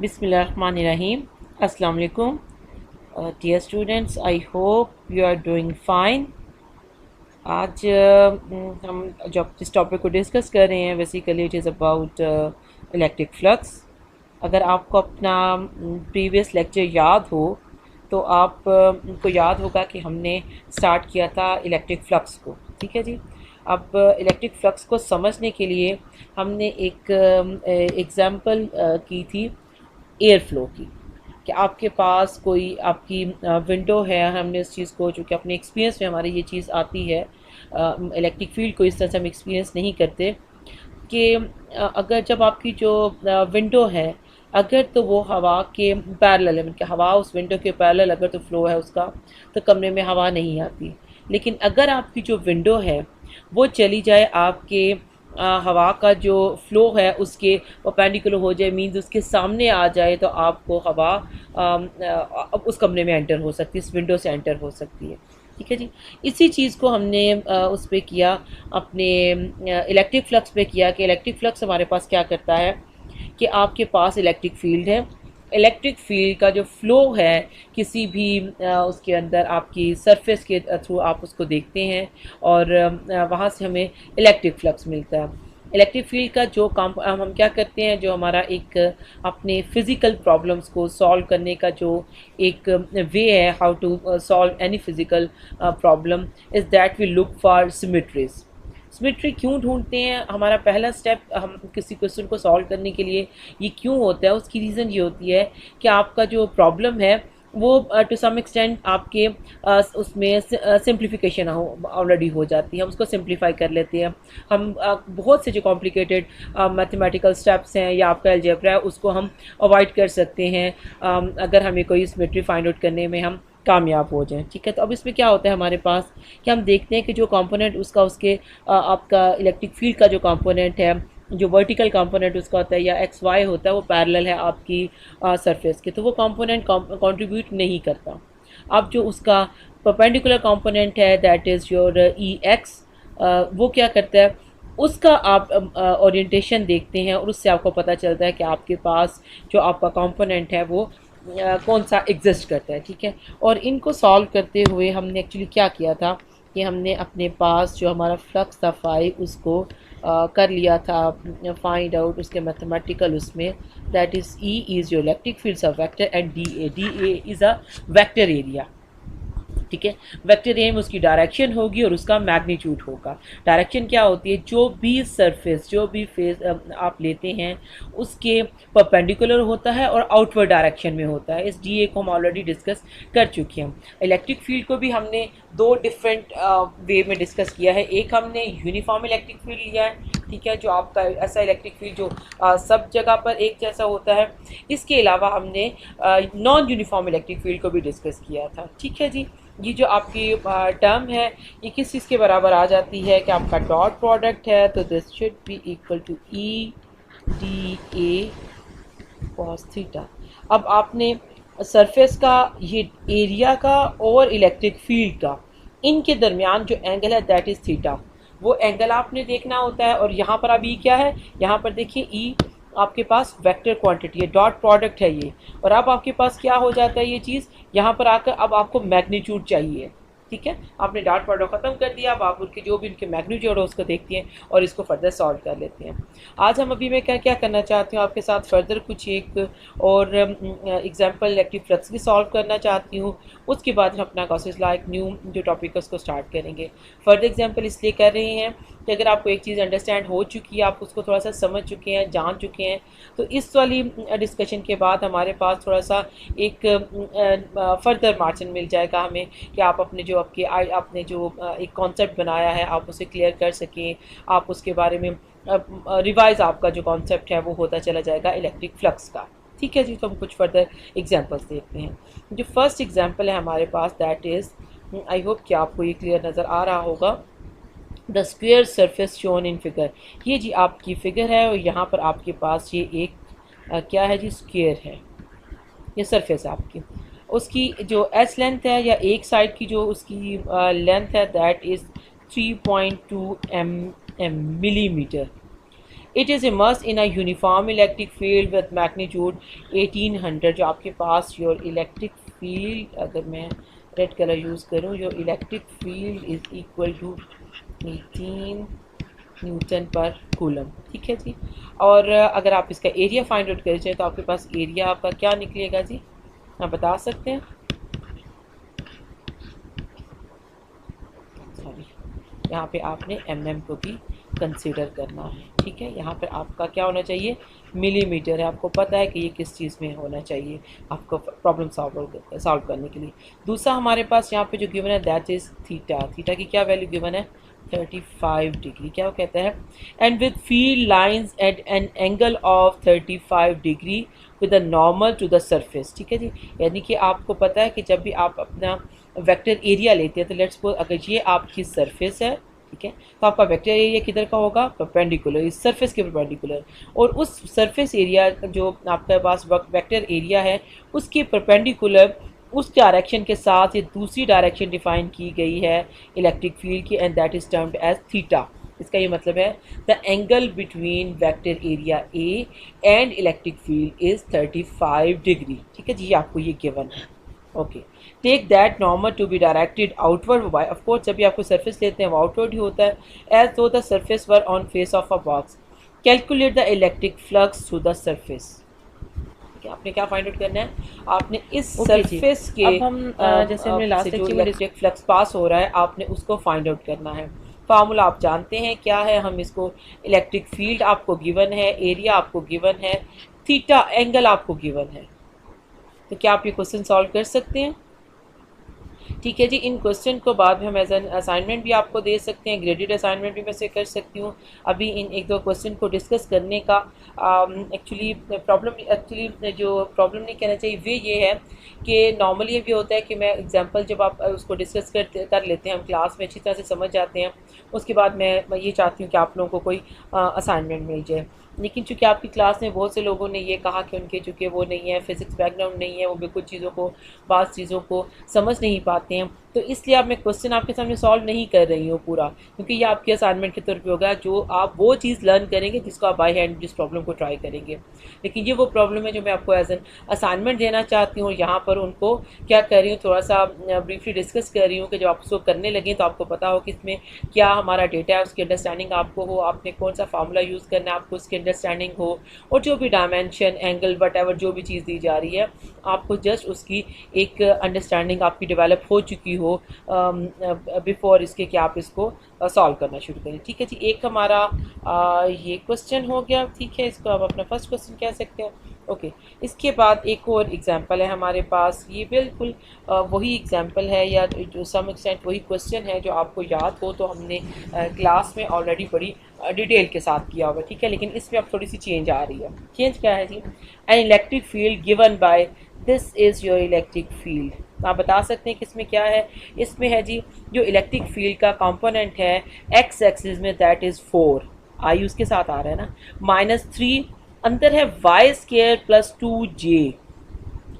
Bismillahirrahmanirrahim. Assalamu alaikum. Dear students, I hope you are doing fine. आज हम जब इस टॉपिक को डिस्कस कर रहे हैं basically it is about electric flux. अगर आपको अपना प्रीवियस लेक्चर याद हो तो आप को याद होगा कि हमने स्टार्ट किया था इलेक्ट्रिक फ्लक्स को। ठीक है जी। अब इलेक्ट्रिक फ्लक्स को समझने के लिए हमने एक एग्ज़ाम्पल की थी एयर फ्लो की, कि आपके पास कोई आपकी विंडो है। हमने इस चीज़ को, चूँकि अपने एक्सपीरियंस में हमारी ये चीज़ आती है, इलेक्ट्रिक फील्ड को इस तरह से हम एक्सपीरियंस नहीं करते कि अगर जब आपकी जो विंडो है, अगर तो वो हवा के पैरेलल है, मतलब हवा उस विंडो के पैरेलल अगर तो फ्लो है उसका, तो कमरे में हवा नहीं आती। लेकिन अगर आपकी जो विंडो है वो चली जाए आपके हवा का जो फ़्लो है उसके परपेंडिकुलर हो जाए, मींस उसके सामने आ जाए, तो आपको हवा उस कमरे में एंटर हो सकती है, इस विंडो से एंटर हो सकती है। ठीक है जी। इसी चीज़ को हमने उस पे किया, अपने इलेक्ट्रिक फ्लक्स पे किया कि इलेक्ट्रिक फ्लक्स हमारे पास क्या करता है कि आपके पास इलेक्ट्रिक फील्ड है। इलेक्ट्रिक फील्ड का जो फ़्लो है किसी भी उसके अंदर आपकी सरफेस के थ्रू आप उसको देखते हैं और वहाँ से हमें इलेक्ट्रिक फ्लक्स मिलता है। इलेक्ट्रिक फील्ड का जो काम हम क्या करते हैं, जो हमारा एक अपने फिज़िकल प्रॉब्लम्स को सॉल्व करने का जो एक वे है, how to solve any physical problem, is that we look for symmetries. Symmetry क्यों ढूंढते हैं? हमारा पहला स्टेप हम किसी क्वेश्चन को सॉल्व करने के लिए ये क्यों होता है, उसकी रीज़न ये होती है कि आपका जो प्रॉब्लम है वो टू सम एक्सटेंट आपके उसमें सिंप्लीफिकेशन ऑलरेडी हो जाती है। हम उसको सिंप्लीफाई कर लेते हैं। हम बहुत से जो कॉम्प्लिकेटेड मैथमेटिकल स्टेप्स हैं या आपका अलजेब्रा है उसको हम अवॉइड कर सकते हैं अगर हमें कोई सिमेट्री फाइंड आउट करने में हम कामयाब हो जाएं। ठीक है। तो अब इसमें क्या होता है हमारे पास कि हम देखते हैं कि जो कंपोनेंट उसका उसके आपका इलेक्ट्रिक फील्ड का जो कंपोनेंट है, जो वर्टिकल कंपोनेंट उसका होता है या एक्स वाई होता है, वो पैरेलल है आपकी सरफेस के, तो वो कंपोनेंट कंट्रीब्यूट नहीं करता। अब जो उसका परपेंडिकुलर कंपोनेंट है that is your E x, वो क्या करता है, उसका आप ओरिएंटेशन देखते हैं और उससे आपको पता चलता है कि आपके पास जो आपका कंपोनेंट है वो कौन सा एग्जिस्ट करता है। ठीक है। और इनको सॉल्व करते हुए हमने एक्चुअली क्या किया था कि हमने अपने पास जो हमारा फ्लक्स था फाई उसको कर लिया था फाइंड आउट उसके मैथमेटिकल उसमें, that is E is your electric fields of vector and D A is a vector area. ठीक है। वेक्टर एम उसकी डायरेक्शन होगी और उसका मैग्नीट्यूड होगा। डायरेक्शन क्या होती है, जो भी सरफेस, जो भी फेस आप लेते हैं उसके परपेंडिकुलर होता है और आउटवर्ड डायरेक्शन में होता है। इस डी ए को हम ऑलरेडी डिस्कस कर चुके हैं। इलेक्ट्रिक फील्ड को भी हमने दो डिफरेंट वे में डिस्कस किया है। एक हमने यूनिफॉर्म इलेक्ट्रिक फील्ड लिया है, ठीक है, जो आपका ऐसा इलेक्ट्रिक फील्ड जो सब जगह पर एक जैसा होता है। इसके अलावा हमने नॉन यूनिफॉर्म इलेक्ट्रिक फील्ड को भी डिस्कस किया था। ठीक है जी। ये जो आपकी टर्म है ये किस चीज़ के बराबर आ जाती है कि आपका डॉट प्रोडक्ट है, तो this should be equal to E D A cos theta. अब आपने सरफेस का ये एरिया का और इलेक्ट्रिक फील्ड का इनके दरमियान जो एंगल है दैट इज़ थीटा, वो एंगल आपने देखना होता है। और यहाँ पर अब ई क्या है, यहाँ पर देखिए ई आपके पास वेक्टर क्वांटिटी है, डॉट प्रोडक्ट है ये। और अब आपके पास क्या हो जाता है ये चीज़, यहाँ पर आकर अब आपको मैग्नीट्यूड चाहिए। ठीक है। आपने डॉट प्रोडक्ट ख़त्म कर दिया, अब आप उनके जो भी उनके मैग्नीट्यूड है उसको देखते हैं और इसको फर्दर सॉल्व कर लेते हैं। आज हम अभी मैं क्या क्या करना चाहती हूँ आपके साथ, फर्दर कुछ एक और एग्जांपल इलेक्ट्रिक फ्लक्स भी सॉल्व करना चाहती हूँ। उसके बाद हम अपना गॉसेस लॉ एक न्यू जो टॉपिक है उसको स्टार्ट करेंगे। फर्दर एग्जाम्पल इसलिए कर रहे हैं कि अगर आपको एक चीज़ अंडरस्टैंड हो चुकी है, आप उसको थोड़ा सा समझ चुके हैं, जान चुके हैं, तो इस वाली डिस्कशन के बाद हमारे पास थोड़ा सा एक फर्दर मार्जिन मिल जाएगा हमें कि आप अपने जो आपने जो एक कॉन्सेप्ट बनाया है आप उसे क्लियर कर सकें, आप उसके बारे में रिवाइज आपका जो कॉन्सेप्ट है वो होता चला जाएगा इलेक्ट्रिक फ्लक्स का। ठीक है जी। तो हम कुछ फर्दर एग्जांपल्स देखते हैं। जो फर्स्ट एग्जांपल है हमारे पास दैट इज़, आई होप कि आपको ये क्लियर नज़र आ रहा होगा, the square surface shown in figure. ये जी आपकी फिगर है और यहाँ पर आपके पास ये एक क्या है जी, स्क्वेयर है, ये सरफेस है आपकी। उसकी जो एस लेंथ है या एक साइड की जो उसकी लेंथ है that is 3.2 millimetre. It is immersed in a uniform electric field with magnitude 1800। जो आपके पास योर इलेक्ट्रिक फील्ड, अगर मैं रेड कलर यूज़ करूँ, your electric field is equal to 18 newton per coulomb. ठीक है जी। और अगर आप इसका एरिया फाइंड आउट कर चाहें तो आपके पास एरिया आपका क्या निकलेगा जी, आप बता सकते हैं? सॉरी, यहाँ पे आपने mm को भी कंसीडर करना है। ठीक है, यहाँ पर आपका क्या होना चाहिए, मिलीमीटर है। आपको पता है कि ये किस चीज़ में होना चाहिए आपको प्रॉब्लम सॉल्व करने के लिए। दूसरा हमारे पास यहाँ पे जो गिवन है दैट इज़ थीटा। थीटा की क्या वैल्यू गिवन है, 35 डिग्री। क्या वो कहता है, and with field lines at an angle of 35 degree with a normal to the surface. ठीक है जी, यानी कि आपको पता है कि जब भी आप अपना वेक्टर एरिया लेते हैं तो लेट्स सपोज अगर ये आपकी सरफेस है, ठीक है, तो आपका वेक्टर एरिया किधर का होगा, परपेंडिकुलर, इस सरफेस के परपेंडिकुलर। और उस सरफेस एरिया जो आपके पास वेक्टर एरिया है उसके परपेंडिकुलर उस डायरेक्शन के साथ ये दूसरी डायरेक्शन डिफाइन की गई है इलेक्ट्रिक फील्ड की, and that is termed as theta. इसका ये मतलब है the angle between vector area A and electric field is 35 degree. ठीक है जी, ये आपको ये गिवन है। Okay, take that normal to be directed outward by, of course जब भी आपको सरफेस लेते हैं वो आउटवर्ड ही होता है, एज दो the surface were on face of a box. Calculate the electric flux through the surface. आपने क्या फाइंड आउट करना है, आपने इस सरफेस के अब हम जैसे हमने लास्ट जो लेक्चर में इलेक्ट्रिक फ्लक्स पास हो रहा है आपने उसको फाइंड आउट करना है। फार्मूला आप जानते हैं क्या है, हम इसको इलेक्ट्रिक फील्ड आपको गिवन है, एरिया आपको गिवन है, थीटा एंगल आपको गिवन है। तो क्या आप ये क्वेश्चन सॉल्व कर सकते हैं? ठीक है जी, इन क्वेश्चन को बाद में हम एज एन असाइनमेंट भी आपको दे सकते हैं, ग्रेडेड असाइनमेंट भी मैं से कर सकती हूँ। अभी इन एक दो क्वेश्चन को डिस्कस करने का एक्चुअली जो प्रॉब्लम नहीं कहना चाहिए वे ये है कि नॉर्मली ये भी होता है कि मैं एग्जांपल जब आप उसको डिस्कस कर लेते हैं, हम क्लास में अच्छी तरह से समझ जाते हैं, उसके बाद मैं ये चाहती हूँ कि आप लोगों को कोई असाइनमेंट मिल जाए। लेकिन चूंकि आपकी क्लास में बहुत से लोगों ने ये कहा कि उनके चूँकि वो नहीं है, फिज़िक्स बैकग्राउंड नहीं है, वो भी कुछ चीज़ों को बाज़ चीज़ों को समझ नहीं पाते हैं, तो इसलिए अब मैं क्वेश्चन आपके सामने सॉल्व नहीं कर रही हूँ पूरा, क्योंकि ये आपके असाइनमेंट के तौर पे होगा जो आप वो चीज़ लर्न करेंगे जिसको आप बाय हैंड जिस प्रॉब्लम को ट्राई करेंगे। लेकिन ये वो प्रॉब्लम है जो मैं आपको एज एन असाइनमेंट देना चाहती हूँ। यहाँ पर उनको क्या कर रही हूँ, थोड़ा सा ब्रीफली डिस्कस कर रही हूँ कि जब आप उसको करने लगें तो आपको पता हो कि इसमें क्या हमारा डेटा है, उसकी अंडरस्टैंडिंग आपको हो, आपने कौन सा फार्मूला यूज़ करना है आपको उसकी अंडरस्टैंडिंग हो, और जो भी डायमेंशन एंगल वट एवर जो भी चीज़ दी जा रही है आपको जस्ट उसकी एक अंडरस्टैंडिंग आपकी डेवलप हो चुकी हो बिफोर इसके कि आप इसको सॉल्व करना शुरू करें। ठीक है जी, एक हमारा ये क्वेश्चन हो गया। ठीक है, इसको आप अपना फर्स्ट क्वेश्चन कह सकते हैं। ओके, इसके बाद एक और एग्जांपल है हमारे पास, ये बिल्कुल वही एग्जांपल है या जो सम एक्सटेंट वही क्वेश्चन है जो आपको याद हो तो हमने क्लास में ऑलरेडी बड़ी डिटेल के साथ किया होगा। ठीक है, लेकिन इसमें अब थोड़ी सी चेंज आ रही है। चेंज क्या है जी, an electric field given by this is your electric field. आप बता सकते हैं कि इसमें क्या है, इसमें है जी जो इलेक्ट्रिक फील्ड का कंपोनेंट है एक्स एक्सिस में दैट इज़ 4, आई उसके साथ आ रहा है ना, -3 अंदर है वाई स्केयर प्लस 2j।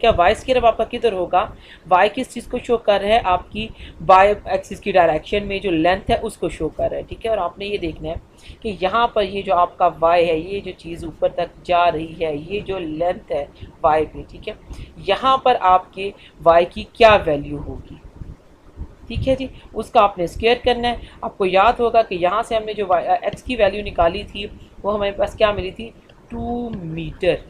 क्या वाई स्केयर अब आपका किधर होगा, वाई किस चीज़ को शो कर रहा है, आपकी वाई एक्सिस की डायरेक्शन में जो लेंथ है उसको शो कर रहा है। ठीक है, और आपने ये देखना है कि यहाँ पर ये जो आपका वाई है, ये जो चीज़ ऊपर तक जा रही है, ये जो लेंथ है वाई पे, ठीक है, यहाँ पर आपके वाई की क्या वैल्यू होगी। ठीक है जी, उसका आपने स्क्वायर करना है। आपको याद होगा कि यहाँ से हमने जो एक्स की वैल्यू निकाली थी वो हमारे पास क्या मिली थी, 2 मीटर।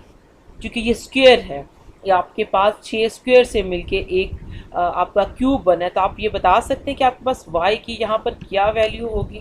क्योंकि ये स्क्वायर है, या आपके पास 6 स्क्वायर से मिलके एक आपका क्यूब बना है, तो आप ये बता सकते हैं कि आपके पास y की यहाँ पर क्या वैल्यू होगी।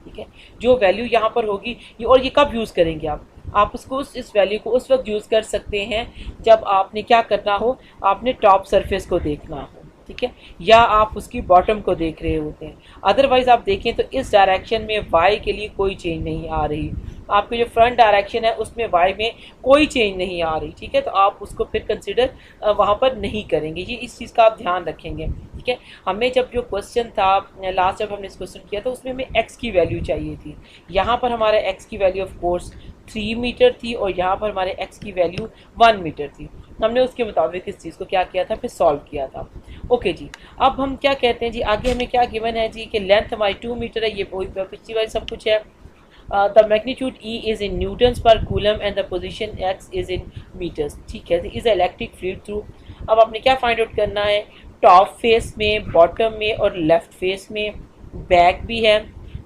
ठीक है, जो वैल्यू यहाँ पर होगी ये, और ये कब यूज़ करेंगे आप उसको इस वैल्यू को उस वक्त यूज़ कर सकते हैं जब आपने क्या करना हो, आपने टॉप सरफेस को देखना हो। ठीक है, या आप उसकी बॉटम को देख रहे होते हैं। अदरवाइज़ आप देखें तो इस डायरेक्शन में y के लिए कोई चेंज नहीं आ रही, आपकी जो फ्रंट डायरेक्शन है उसमें y में कोई चेंज नहीं आ रही। ठीक है, तो आप उसको फिर कंसिडर वहाँ पर नहीं करेंगे, ये इस चीज़ का आप ध्यान रखेंगे। ठीक है, हमें जब जो क्वेश्चन था लास्ट जब हमने इस क्वेश्चन किया था उसमें हमें x की वैल्यू चाहिए थी, यहाँ पर हमारे x की वैल्यू ऑफ कोर्स 3 मीटर थी और यहाँ पर हमारे x की वैल्यू 1 मीटर थी। हमने उसके मुताबिक इस चीज़ को क्या किया था, फिर सॉल्व किया था। ओके जी, अब हम क्या कहते हैं जी, आगे हमें क्या गिवन है जी कि लेंथ हमारी 2 मीटर है, ये पिछली वाली सब कुछ है। The magnitude E is in newtons per coulomb and the position x is in metres, ठीक है। इज़ इलेक्ट्रिक फील्ड थ्रू, अब आपने क्या फाइंड आउट करना है, टॉप फेस में, बॉटम में और लेफ्ट फेस में, बैक भी है,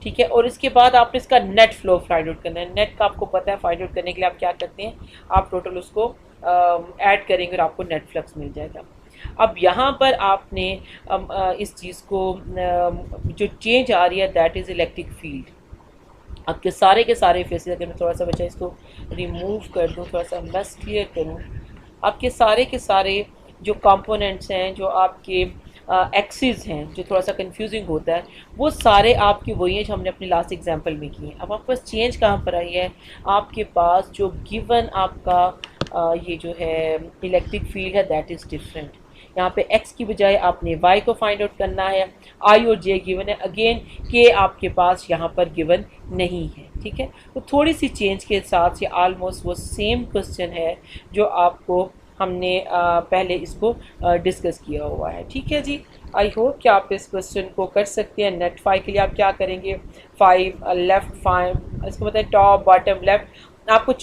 ठीक है। और इसके बाद आपने इसका नेट फ्लो फाइंड आउट करना है। नेट का आपको पता है, फाइंड आउट करने के लिए आप क्या करते हैं, आप टोटल उसको ऐड करेंगे और आपको नेट फ्लक्स मिल जाएगा। अब यहाँ पर आपने इस चीज़ को जो चेंज आ रही है दैट इज़ इलेक्ट्रिक फील्ड। आपके सारे के सारे फेसेस, अगर मैं थोड़ा सा बचा इसको रिमूव कर दूँ, थोड़ा सा बस क्लियर करूँ, आपके सारे के सारे जो कंपोनेंट्स हैं, जो आपके एक्सिस हैं, जो थोड़ा सा कंफ्यूजिंग होता है, वो सारे आपके वही हैं जो हमने अपने लास्ट एग्जांपल में किए हैं। अब आपके पास चेंज कहाँ पर आई है, आपके पास जो गिवन आपका ये जो है इलेक्ट्रिक फील्ड है दैट इज़ डिफरेंट। यहाँ पे x की बजाय आपने y को फाइंड आउट करना है, i और j गिवन है, अगेन k आपके पास यहाँ पर गिवन नहीं है, ठीक है। तो थोड़ी सी चेंज के साथ ये ऑलमोस्ट वो सेम क्वेश्चन है जो आपको हमने पहले इसको डिस्कस किया हुआ है, ठीक है जी। आई होप कि आप इस क्वेश्चन को कर सकते हैं। नेट 5 के लिए आप क्या करेंगे, 5 लेफ्ट 5, इसको बताए टॉप बॉटम लेफ्ट, आपको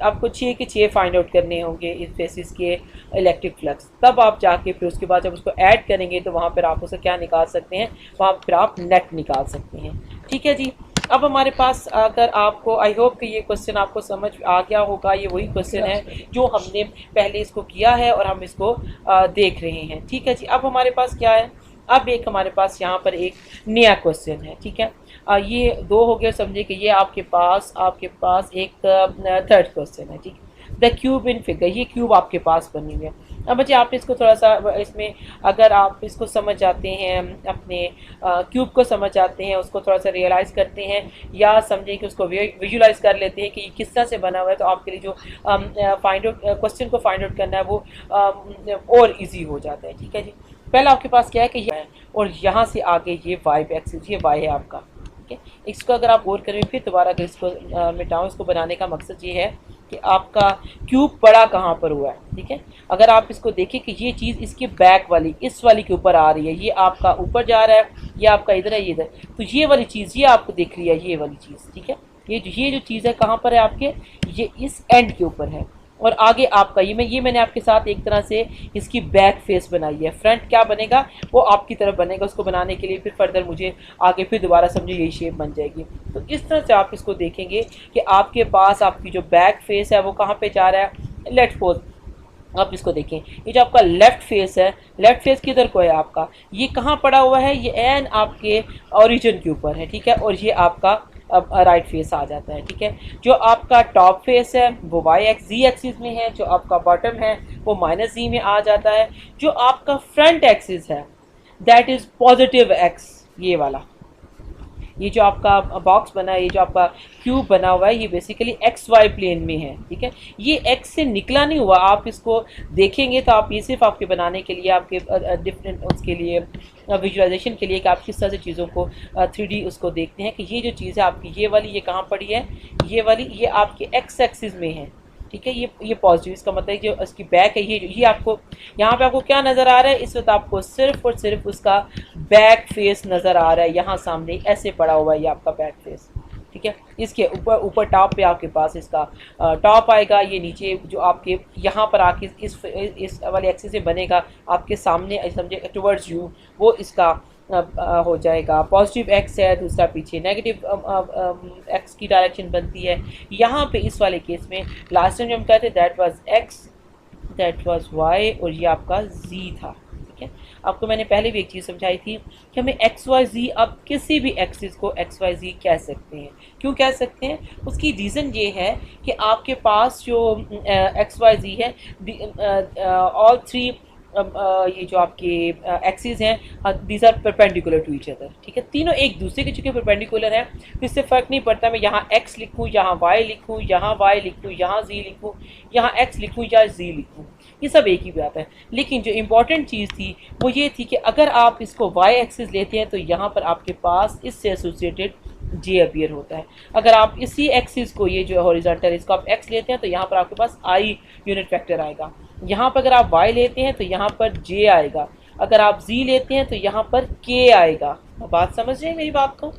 आपको 6 के 6 फाइंड आउट करने होंगे इस फेसिस के इलेक्ट्रिक फ्लक्स। तब आप जाके फिर उसके बाद जब उसको ऐड करेंगे तो वहाँ पर आप उसे क्या निकाल सकते हैं, वहाँ पर आप नेट निकाल सकते हैं, ठीक है जी। अब हमारे पास अगर आपको, आई होप कि ये क्वेश्चन आपको समझ आ गया होगा, ये वही क्वेश्चन है जो हमने पहले इसको किया है और हम इसको देख रहे हैं, ठीक है जी। अब हमारे पास क्या है, अब एक हमारे पास यहाँ पर एक नया क्वेश्चन है, ठीक है। ये दो हो गए, समझे कि ये आपके पास एक थर्ड क्वेश्चन है, ठीक है। द क्यूब इन फिगर, ये क्यूब आपके पास बनी हुई है। अब बच्चे आप इसको थोड़ा सा इसमें अगर आप इसको समझ जाते हैं, अपने क्यूब को समझ जाते हैं, उसको थोड़ा सा रियलाइज़ करते हैं या समझें कि उसको विजुलाइज कर लेते हैं कि ये किस तरह से बना हुआ है, तो आपके लिए जो फाइंड आउट क्वेश्चन को फाइंड आउट करना है वो और ईजी हो जाता है, ठीक है जी। पहला आपके पास क्या है कि ये है और यहाँ से आगे ये वाई एक्सिस, ये वाई है आपका, ठीक है। इसको अगर आप गौर करें फिर दोबारा अगर इसको मिटाऊँ, इसको बनाने का मकसद ये है कि आपका क्यूब पड़ा कहाँ पर हुआ है, ठीक है। अगर आप इसको देखें कि ये चीज़ इसके बैक वाली, इस वाली के ऊपर आ रही है, ये आपका ऊपर जा रहा है, ये आपका इधर है, ये इधर, तो ये वाली चीज़ ये आपको दिख रही है, ये वाली चीज़, ठीक है। ये जो चीज़ है कहाँ पर है आपके, ये इस एंड के ऊपर है और आगे आपका ये मैंने आपके साथ एक तरह से इसकी बैक फेस बनाई है। फ्रंट क्या बनेगा, वो आपकी तरफ बनेगा। उसको बनाने के लिए फिर फर्दर मुझे आगे फिर दोबारा समझो यही शेप बन जाएगी। तो इस तरह से आप इसको देखेंगे कि आपके पास आपकी जो बैक फेस है वो कहाँ पे जा रहा है, लेफ्ट फोर्थ। आप इसको देखें, ये जो आपका लेफ्ट फेस है, लेफ्ट फेस किधर को है आपका, ये कहाँ पड़ा हुआ है, ये एन आपके ओरिजिन के ऊपर है, ठीक है। और ये आपका अब राइट फेस आ जाता है, ठीक है। जो आपका टॉप फेस है वो वाई एक्स जी एक्सिस में है, जो आपका बॉटम है वो माइनस जी में आ जाता है। जो आपका फ्रंट एक्सिस है दैट इज़ पॉजिटिव एक्स, ये वाला, ये जो आपका बॉक्स बना है, ये जो आपका क्यूब बना हुआ है, ये बेसिकली एक्स वाई प्लेन में है, ठीक है। ये एक्स से निकला नहीं हुआ, आप इसको देखेंगे तो आप ये सिर्फ आपके बनाने के लिए, आपके डिफरेंट उसके लिए विजुअलाइजेशन के लिए कि आप किस तरह से चीज़ों को 3D उसको देखते हैं कि ये जो चीज़ है आपकी ये वाली, ये कहाँ पड़ी है, ये वाली, ये आपके एक्स एक्सिस में है, ठीक है। ये पॉजिटिव, इसका मतलब जो इसकी बैक है, ये आपको यहाँ पे आपको क्या नज़र आ रहा है, इस वक्त आपको सिर्फ और सिर्फ उसका बैक फेस नज़र आ रहा है, यहाँ सामने ऐसे पड़ा हुआ है ये आपका बैक फेस, ठीक है। इसके ऊपर टॉप पे आपके पास इसका टॉप आएगा, ये नीचे जो आपके यहाँ पर आके इस वाले एक्सिस से बनेगा आपके सामने, समझे टुवर्ड्स यू, वो इसका हो जाएगा। पॉजिटिव एक्स है, दूसरा पीछे नेगेटिव एक्स की डायरेक्शन बनती है। यहाँ पे इस वाले केस में लास्ट टाइम जो हम कहते that was X, that was Y और ये आपका जी था, ठीक है। आपको मैंने पहले भी एक चीज़ समझाई थी कि हमें एक्स वाई जी, अब किसी भी एक्सिस को एक्स वाई जी कह सकते हैं। क्यों कह सकते हैं, उसकी रीज़न ये है कि आपके पास जो एक्स वाई जी है, ऑल थ्री ये जो आपके एक्सिस हैं these are perpendicular to each other, ठीक है। तीनों एक दूसरे के चूँकि परपेंडिकुलर हैं तो इससे फ़र्क नहीं पड़ता मैं यहाँ x लिखूँ, यहाँ y लिखूँ, यहाँ y लिखूँ, यहाँ z लिखूँ, यहाँ x लिखूँ या z लिखूँ, ये सब एक ही बात है। लेकिन जो इम्पॉर्टेंट चीज़ थी वो ये थी कि अगर आप इसको y एक्सिस लेते हैं तो यहाँ पर आपके पास इससे एसोसिएटेड जे अपीयर होता है। अगर आप इसी एक्सिस को, ये जो हॉरिजॉन्टल, इसको आप x लेते हैं तो यहाँ पर आपके पास i यूनिट वेक्टर आएगा। यहाँ पर अगर आप y लेते हैं तो यहाँ पर j आएगा। अगर आप z लेते हैं तो यहाँ पर k आएगा। बात समझ रहे हैं मेरी बात को?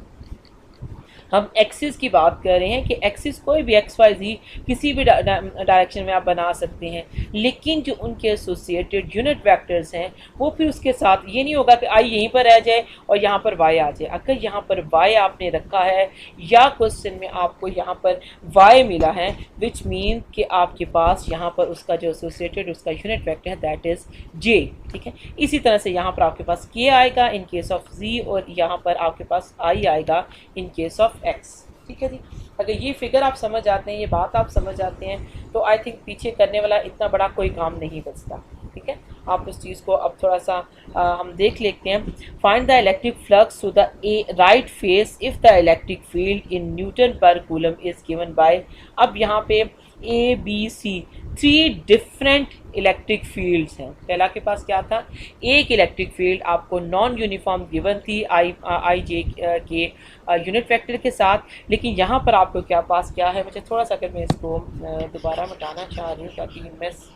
हम एक्सिस की बात कर रहे हैं कि एक्सिस कोई भी एक्स वाई जी किसी भी डायरेक्शन में आप बना सकते हैं, लेकिन जो उनके एसोसिएटेड यूनिट वेक्टर्स हैं वो फिर उसके साथ ये नहीं होगा कि आई यहीं पर रह जाए और यहाँ पर वाई आ जाए। अगर यहाँ पर वाई आपने रखा है या क्वेश्चन में आपको यहाँ पर वाई मिला है, विच मीन कि आपके पास यहाँ पर उसका जो एसोसिएटेड उसका यूनिट वेक्टर है दैट इज़ जे। ठीक है, इसी तरह से यहाँ पर आपके पास के आएगा इन केस ऑफ जी, और यहाँ पर आपके पास आई आएगा इन केस ऑफ एक्स। ठीक है जी, अगर ये फिगर आप समझ जाते हैं, ये बात आप समझ जाते हैं, तो आई थिंक पीछे करने वाला इतना बड़ा कोई काम नहीं बचता। ठीक है, आप उस चीज़ को अब थोड़ा सा हम देख लेते हैं। Find the electric flux to the right face if the electric field in newton per coulomb is given by. अब यहाँ पे A B C 3 different electric fields हैं। पहला के पास क्या था, एक इलेक्ट्रिक फील्ड आपको नॉन यूनिफॉर्म गिवन थी आई जे के यूनिट वेक्टर के साथ, लेकिन यहाँ पर आपको क्या पास क्या है, मुझे थोड़ा सा अगर मैं इसको दोबारा मिटाना चाह रही हूँ ताकि मैस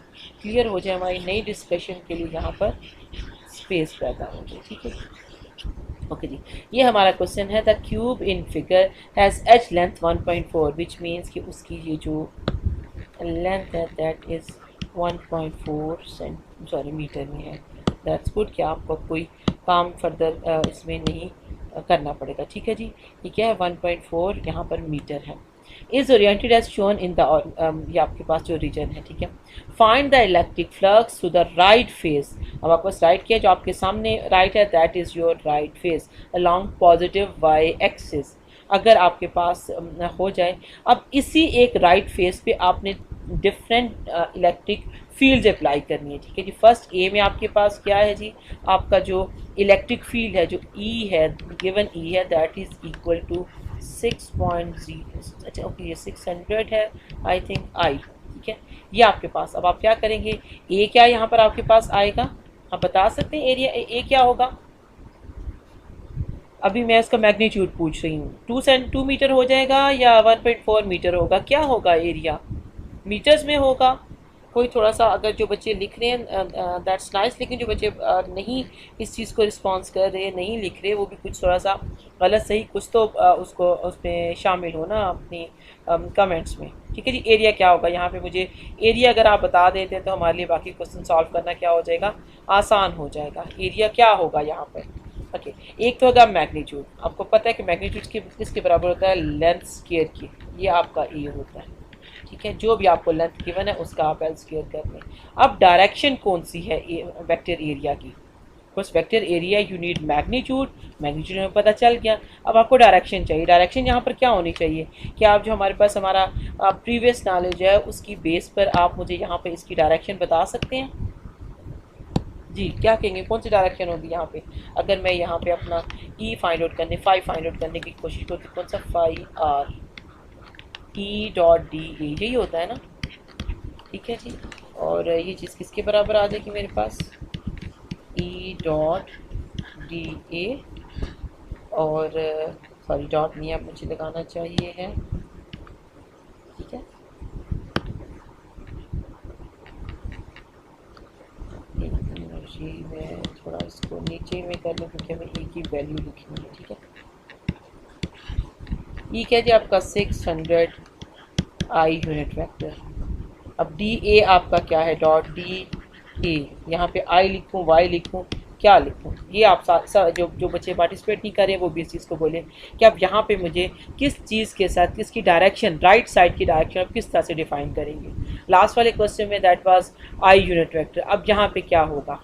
क्लियर हो जाए, हमारी नई डिस्कशन के लिए यहाँ पर स्पेस पैदा हो जाए। ठीक है, ओके जी, ये हमारा क्वेश्चन है the cube in figure has H length 1.4 which means कि उसकी ये जो लेंथ है दैट इज़ 1.4 मीटर में है। दैट्स गुड कि आपको कोई काम फर्दर इसमें नहीं करना पड़ेगा। ठीक है जी, ये क्या है 1.4 यहाँ पर मीटर है। Is oriented as shown in the ये आपके पास जो रीजन है। ठीक है, find the electric flux to the right face. अब आपको राइट किया, जो आपके सामने राइट है that is your right face along positive Y axis. अगर आपके पास हो जाए, अब इसी एक राइट फेस पे आपने डिफरेंट इलेक्ट्रिक फील्ड अप्लाई करनी है। ठीक है जी, फर्स्ट ए में आपके पास क्या है जी, आपका जो इलेक्ट्रिक फील्ड है जो ई है, गिवन ई है दैट इज इक्वल टू 6.0, अच्छा ओके ये 600 है आई थिंक आई। ठीक है, ये आपके पास, अब आप क्या करेंगे, ए क्या यहाँ पर आपके पास आएगा, आप बता सकते हैं एरिया ए क्या होगा। अभी मैं इसका मैग्नीट्यूड पूछ रही हूँ, 2 मीटर हो जाएगा या 1.4 मीटर होगा, क्या होगा एरिया, मीटर्स में होगा। कोई थोड़ा सा अगर जो बच्चे लिख रहे हैं दैट्स नाइस, लेकिन जो बच्चे नहीं इस चीज़ को रिस्पॉन्स कर रहे, नहीं लिख रहे, वो भी कुछ थोड़ा सा गलत सही कुछ तो उसको उसमें शामिल हो ना अपनी कमेंट्स में। ठीक है जी, एरिया क्या होगा यहाँ पे, मुझे एरिया अगर आप बता देते हैं तो हमारे लिए बाकी क्वेश्चन सॉल्व करना क्या हो जाएगा, आसान हो जाएगा। एरिया क्या होगा यहाँ पर, ओके एक तो होगा मैग्नीट्यूड, आपको पता है कि मैग्नीट्यूड किसके बराबर होता है, लेंथ स्क्वायर की, ये आपका ए होता है। ठीक है, जो भी आपको लेंथ गिवन है उसका आप एल स्क्वायर कर लें। अब डायरेक्शन कौन सी है वेक्टर एरिया की, बस vector area you need magnitude, magnitude हमें पता चल गया। अब आपको डायरेक्शन चाहिए, डायरेक्शन यहाँ पर क्या होनी चाहिए कि आप जो हमारे पास हमारा प्रीवियस नॉलेज है उसकी बेस पर आप मुझे यहाँ पर इसकी डायरेक्शन बता सकते हैं जी, क्या कहेंगे कौन सी डायरेक्शन होगी यहाँ पे। अगर मैं यहाँ पे अपना ई फाइंड आउट करने फाइंड आउट करने की कोशिश करती, कौन सा phi R E dot D A, यही होता है ना। ठीक है जी, और ये चीज़ किसके बराबर आ जाएगी मेरे पास, ई डॉट डी ए, और सॉरी डॉट नहीं अब मुझे लगाना चाहिए है। ठीक है, मैं थोड़ा इसको नीचे में कर लूँ क्योंकि हमें ई की वैल्यू लिखनी है। ठीक है, ई क्या जी आपका 600 आई यूनिट वेक्टर। अब डी ए आपका क्या है, डॉट डी ए, यहाँ पे आई लिखूँ वाई लिखूँ क्या लिखूँ, ये आप जो बच्चे पार्टिसिपेट नहीं कर रहे हैं वो भी इस चीज़ को बोलें कि अब यहाँ पे मुझे किस चीज़ के साथ किसकी डायरेक्शन, राइट साइड की डायरेक्शन आप किस तरह से डिफाइन करेंगे। लास्ट वाले क्वेश्चन में that was I unit vector, अब यहाँ पे क्या होगा,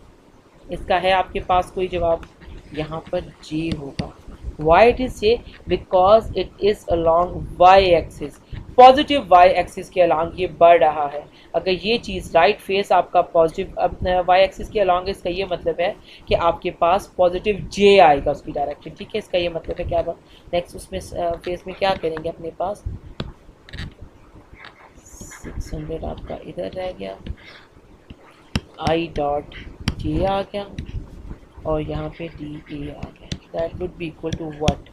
इसका है आपके पास कोई जवाब, यहाँ पर जे होगा। Y it is J, because it is along Y axis, positive Y axis के अलॉन्ग ये बढ़ रहा है। अगर ये चीज़ राइट फेस आपका पॉजिटिव वाई एक्सिस के अलॉन्ग है, इसका ये मतलब है कि आपके पास पॉजिटिव जे आएगा उसकी डायरेक्शन। ठीक है, इसका ये मतलब है क्या बात। नेक्स्ट उसमें फेस में क्या करेंगे, अपने पास 600 आपका इधर रह गया, आई डॉट जे आ गया और यहाँ पे डी ए आ गया, that would be equal to what,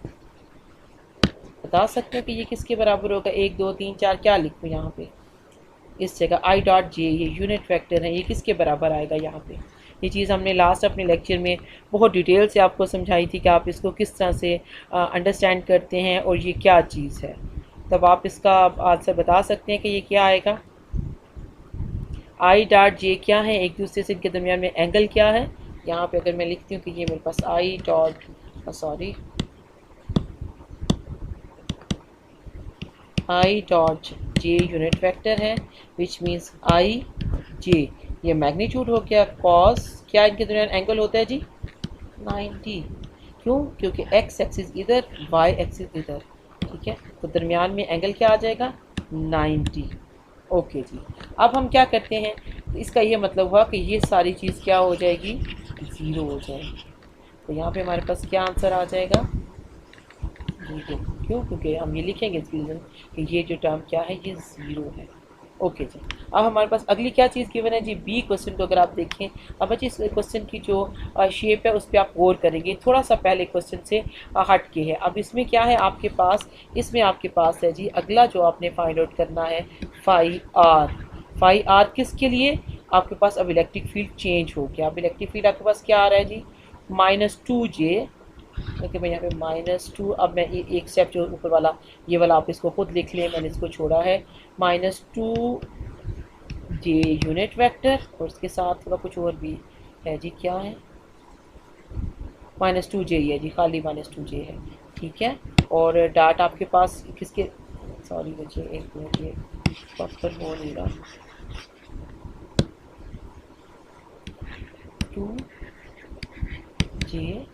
बता सकते हैं कि ये किसके बराबर होगा, 1 2 3 4 क्या लिखूँ यहाँ पे, इस जगह आई डॉट जे, ये यूनिट वेक्टर है, ये किसके बराबर आएगा यहाँ पे, ये चीज़ हमने लास्ट अपने लेक्चर में बहुत डिटेल से आपको समझाई थी कि आप इसको किस तरह से अंडरस्टैंड करते हैं और ये क्या चीज़ है। तब आप इसका आंसर बता सकते हैं कि ये क्या आएगा। आई डॉट जे क्या है, एक दूसरे से इनके दरमियान में एंगल क्या है। यहाँ पे अगर मैं लिखती हूँ कि ये मेरे पास I dot J unit vector है, विच मीन्स आई जे, ये मैग्नीट्यूड हो गया, कॉस क्या इनके दरमियान एंगल होता है जी 90। क्यों? क्योंकि एक्स एक्सिस इधर, वाई एक्सिस इधर, ठीक है, तो दरमियान में एंगल क्या आ जाएगा 90। ओके जी, अब हम क्या करते हैं, तो इसका ये मतलब हुआ कि ये सारी चीज़ क्या हो जाएगी, ज़ीरो हो जाएगी। तो यहाँ पे हमारे पास क्या आंसर आ जाएगा, ज़ीरो। क्यों? क्योंकि हम ये लिखेंगे इसकी रीज़न कि ये जो टर्म क्या है ये ज़ीरो है। ओके जी, अब हमारे पास अगली क्या चीज़ गिवन है जी, बी क्वेश्चन को अगर आप देखें, अब बच्चे इस क्वेश्चन की जो शेप है उस पर आप गौर करेंगे, थोड़ा सा पहले क्वेश्चन से हट के है। अब इसमें क्या है आपके पास, इसमें आपके पास है जी अगला जो आपने फाइंड आउट करना है फाई आर किसके लिए, आपके पास अब इलेक्ट्रिक फील्ड चेंज हो गया। अब इलेक्ट्रिक फील्ड आपके पास क्या आ रहा है जी -2J। ओके, मैं यहाँ पे -2, अब मैं एक स्टेप जो ऊपर वाला ये वाला आप इसको खुद लिख लें, मैंने इसको छोड़ा है -2J यूनिट वेक्टर, और इसके साथ थोड़ा कुछ और भी है जी, क्या है -2J है जी, खाली -2J है, ठीक है। और डाट आपके पास किसके, सॉरी बच्चे एक मिनट, ये प्रॉपर हो नहीं रहा, 2J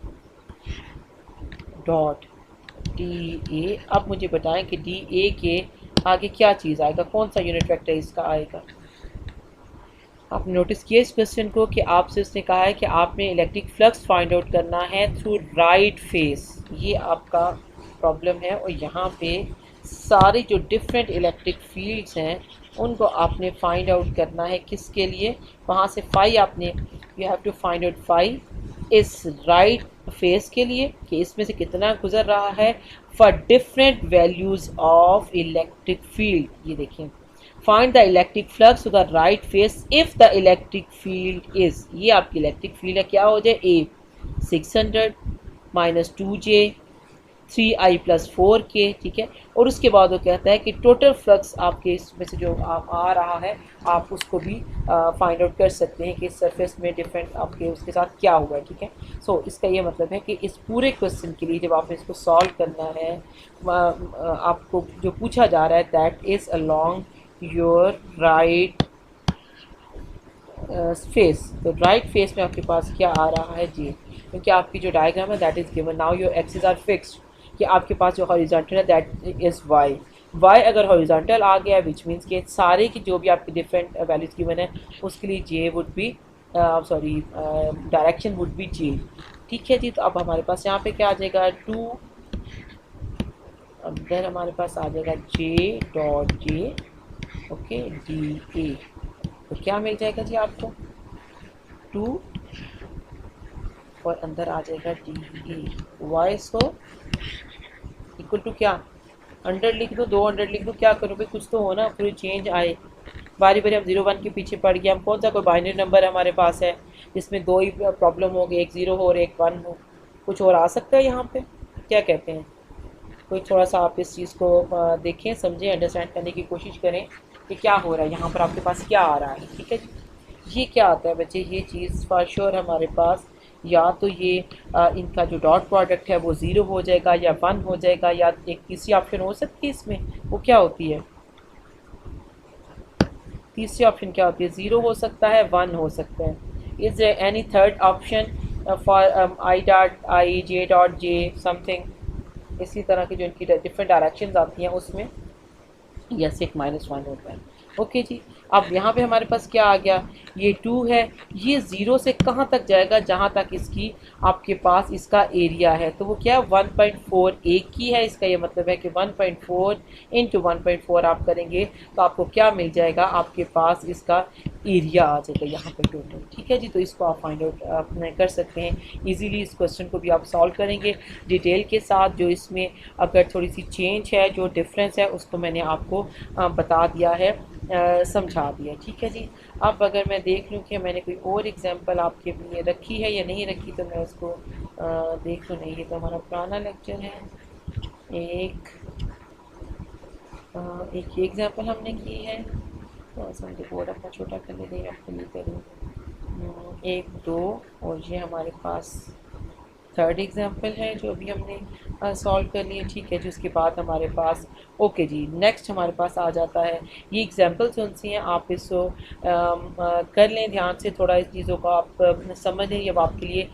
डॉट DA। अब मुझे बताएं कि DA के आगे क्या चीज़ आएगा, कौन सा यूनिट वेक्टर इसका आएगा। आपने नोटिस किया इस क्वेश्चन को कि आपसे उसने कहा है कि आपने इलेक्ट्रिक फ्लक्स फाइंड आउट करना है थ्रू राइट फेस, ये आपका प्रॉब्लम है। और यहाँ पे सारी जो डिफरेंट इलेक्ट्रिक फील्ड्स हैं उनको आपने फाइंड आउट करना है, किसके लिए, वहाँ से फाई आपने, you have to find out phi इस राइट फेस के लिए कि इसमें से कितना गुजर रहा है for different values of electric field. ये देखिए, find the electric flux to the right face if the electric field is, ये आपकी इलेक्ट्रिक फील्ड है, क्या हो जाए ए 600 -2J 3I + 4K, ठीक है। और उसके बाद वो कहता है कि टोटल फ्लक्स आपके इसमें से जो आ रहा है आप उसको भी फाइंड आउट कर सकते हैं कि इस सरफेस में डिफरेंट आपके उसके साथ क्या हुआ है, ठीक है। सो इसका ये मतलब है कि इस पूरे क्वेश्चन के लिए जब आपने इसको सॉल्व करना है, आपको जो पूछा जा रहा है that is along your right face, तो राइट फेस में आपके पास क्या आ रहा है जी, क्योंकि आपकी जो डायग्राम है that is given, now your axis are fixed, कि आपके पास जो हॉरिजॉन्टल है दैट इज़ वाई अगर हॉरिजॉन्टल आ गया विच मीन्स कि सारे की जो भी आपकी डिफरेंट वैल्यूज़ गिवन है उसके लिए J would be direction would be J, ठीक है जी। तो अब हमारे पास यहाँ पे क्या आ जाएगा 2, अंदर हमारे पास आ जाएगा J dot J, okay DA, तो क्या मिल जाएगा जी आपको 2 और अंदर आ जाएगा DA, Y so equal to क्या 100 लिख दो, 200 लिख दो, क्या करो भाई, कुछ तो हो ना, पूरी चेंज आए। बारी बारी हम 0 1 के पीछे पड़ गए, हम कौन सा कोई बाइनरी नंबर हमारे पास है जिसमें दो ही प्रॉब्लम हो गई, एक 0 हो और एक 1 हो, कुछ और आ सकता है यहाँ पे, क्या कहते हैं। कोई थोड़ा सा आप इस चीज़ को देखें, समझें, अंडरस्टैंड करने की कोशिश करें कि क्या हो रहा है यहाँ पर, आपके पास क्या आ रहा है, ठीक है। ये क्या आता है बच्चे, ये चीज़ फॉर श्योर हमारे पास या तो ये इनका जो डॉट प्रोडक्ट है वो 0 हो जाएगा या 1 हो जाएगा, या एक तीसरी ऑप्शन हो सकती है इसमें, वो क्या होती है, तीसरी ऑप्शन क्या होती है, 0 हो सकता है, 1 हो सकता है। Is any third option for I J dot J something, इसी तरह की जो इनकी डिफरेंट डायरेक्शंस आती हैं उसमें यस एक -1 होता है। ओके जी, अब यहाँ पे हमारे पास क्या आ गया, ये 2 है, ये 0 से कहाँ तक जाएगा, जहाँ तक इसकी आपके पास इसका एरिया है, तो वो क्या 1.4 एक की है, इसका ये मतलब है कि 1.4 × 1.4 आप करेंगे तो आपको क्या मिल जाएगा, आपके पास इसका एरिया आ जाएगा यहाँ पे टोटल, ठीक है जी। तो इसको आप फाइंड आउट अपने कर सकते हैं इजीली, इस क्वेश्चन को भी आप सॉल्व करेंगे डिटेल के साथ। जो इसमें अगर थोड़ी सी चेंज है, जो डिफरेंस है उसको मैंने आपको बता दिया है। समझा दिया। ठीक है जी। अब अगर मैं देख लूँ कि मैंने कोई और एग्जांपल आपके लिए रखी है या नहीं रखी, तो मैं उसको देख लूँ। नहीं, ये तो हमारा पुराना लेक्चर है। एक एक ये एग्जांपल हमने की है, तो समझे बोर्ड अपना छोटा करने दें, आपको नहीं करूँ। एक दो, और ये हमारे पास थर्ड एग्जांपल है जो अभी हमने सॉल्व कर लिए। ठीक है जी। उसके बाद हमारे पास ओके जी, नेक्स्ट हमारे पास आ जाता है, ये एग्जांपल कौन सी हैं, आप इसको कर लें ध्यान से, थोड़ा इस चीज़ों को आप समझ लें। अब आपके लिए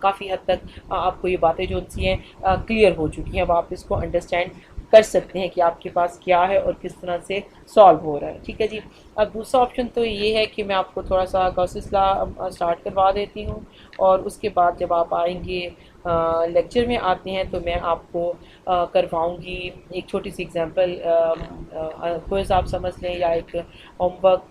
काफ़ी हद तक आपको ये बातें जो सी हैं क्लियर हो चुकी हैं। अब आप इसको अंडरस्टैंड कर सकते हैं कि आपके पास क्या है और किस तरह से सॉल्व हो रहा है। ठीक है जी। अब दूसरा ऑप्शन तो ये है कि मैं आपको थोड़ा सा गॉसिस लॉ स्टार्ट करवा देती हूँ, और उसके बाद जब आप आएंगे लेक्चर में आते हैं, तो मैं आपको करवाऊँगी एक छोटी सी एग्जांपल, क्विज़ आप समझ लें, या एक होमवर्क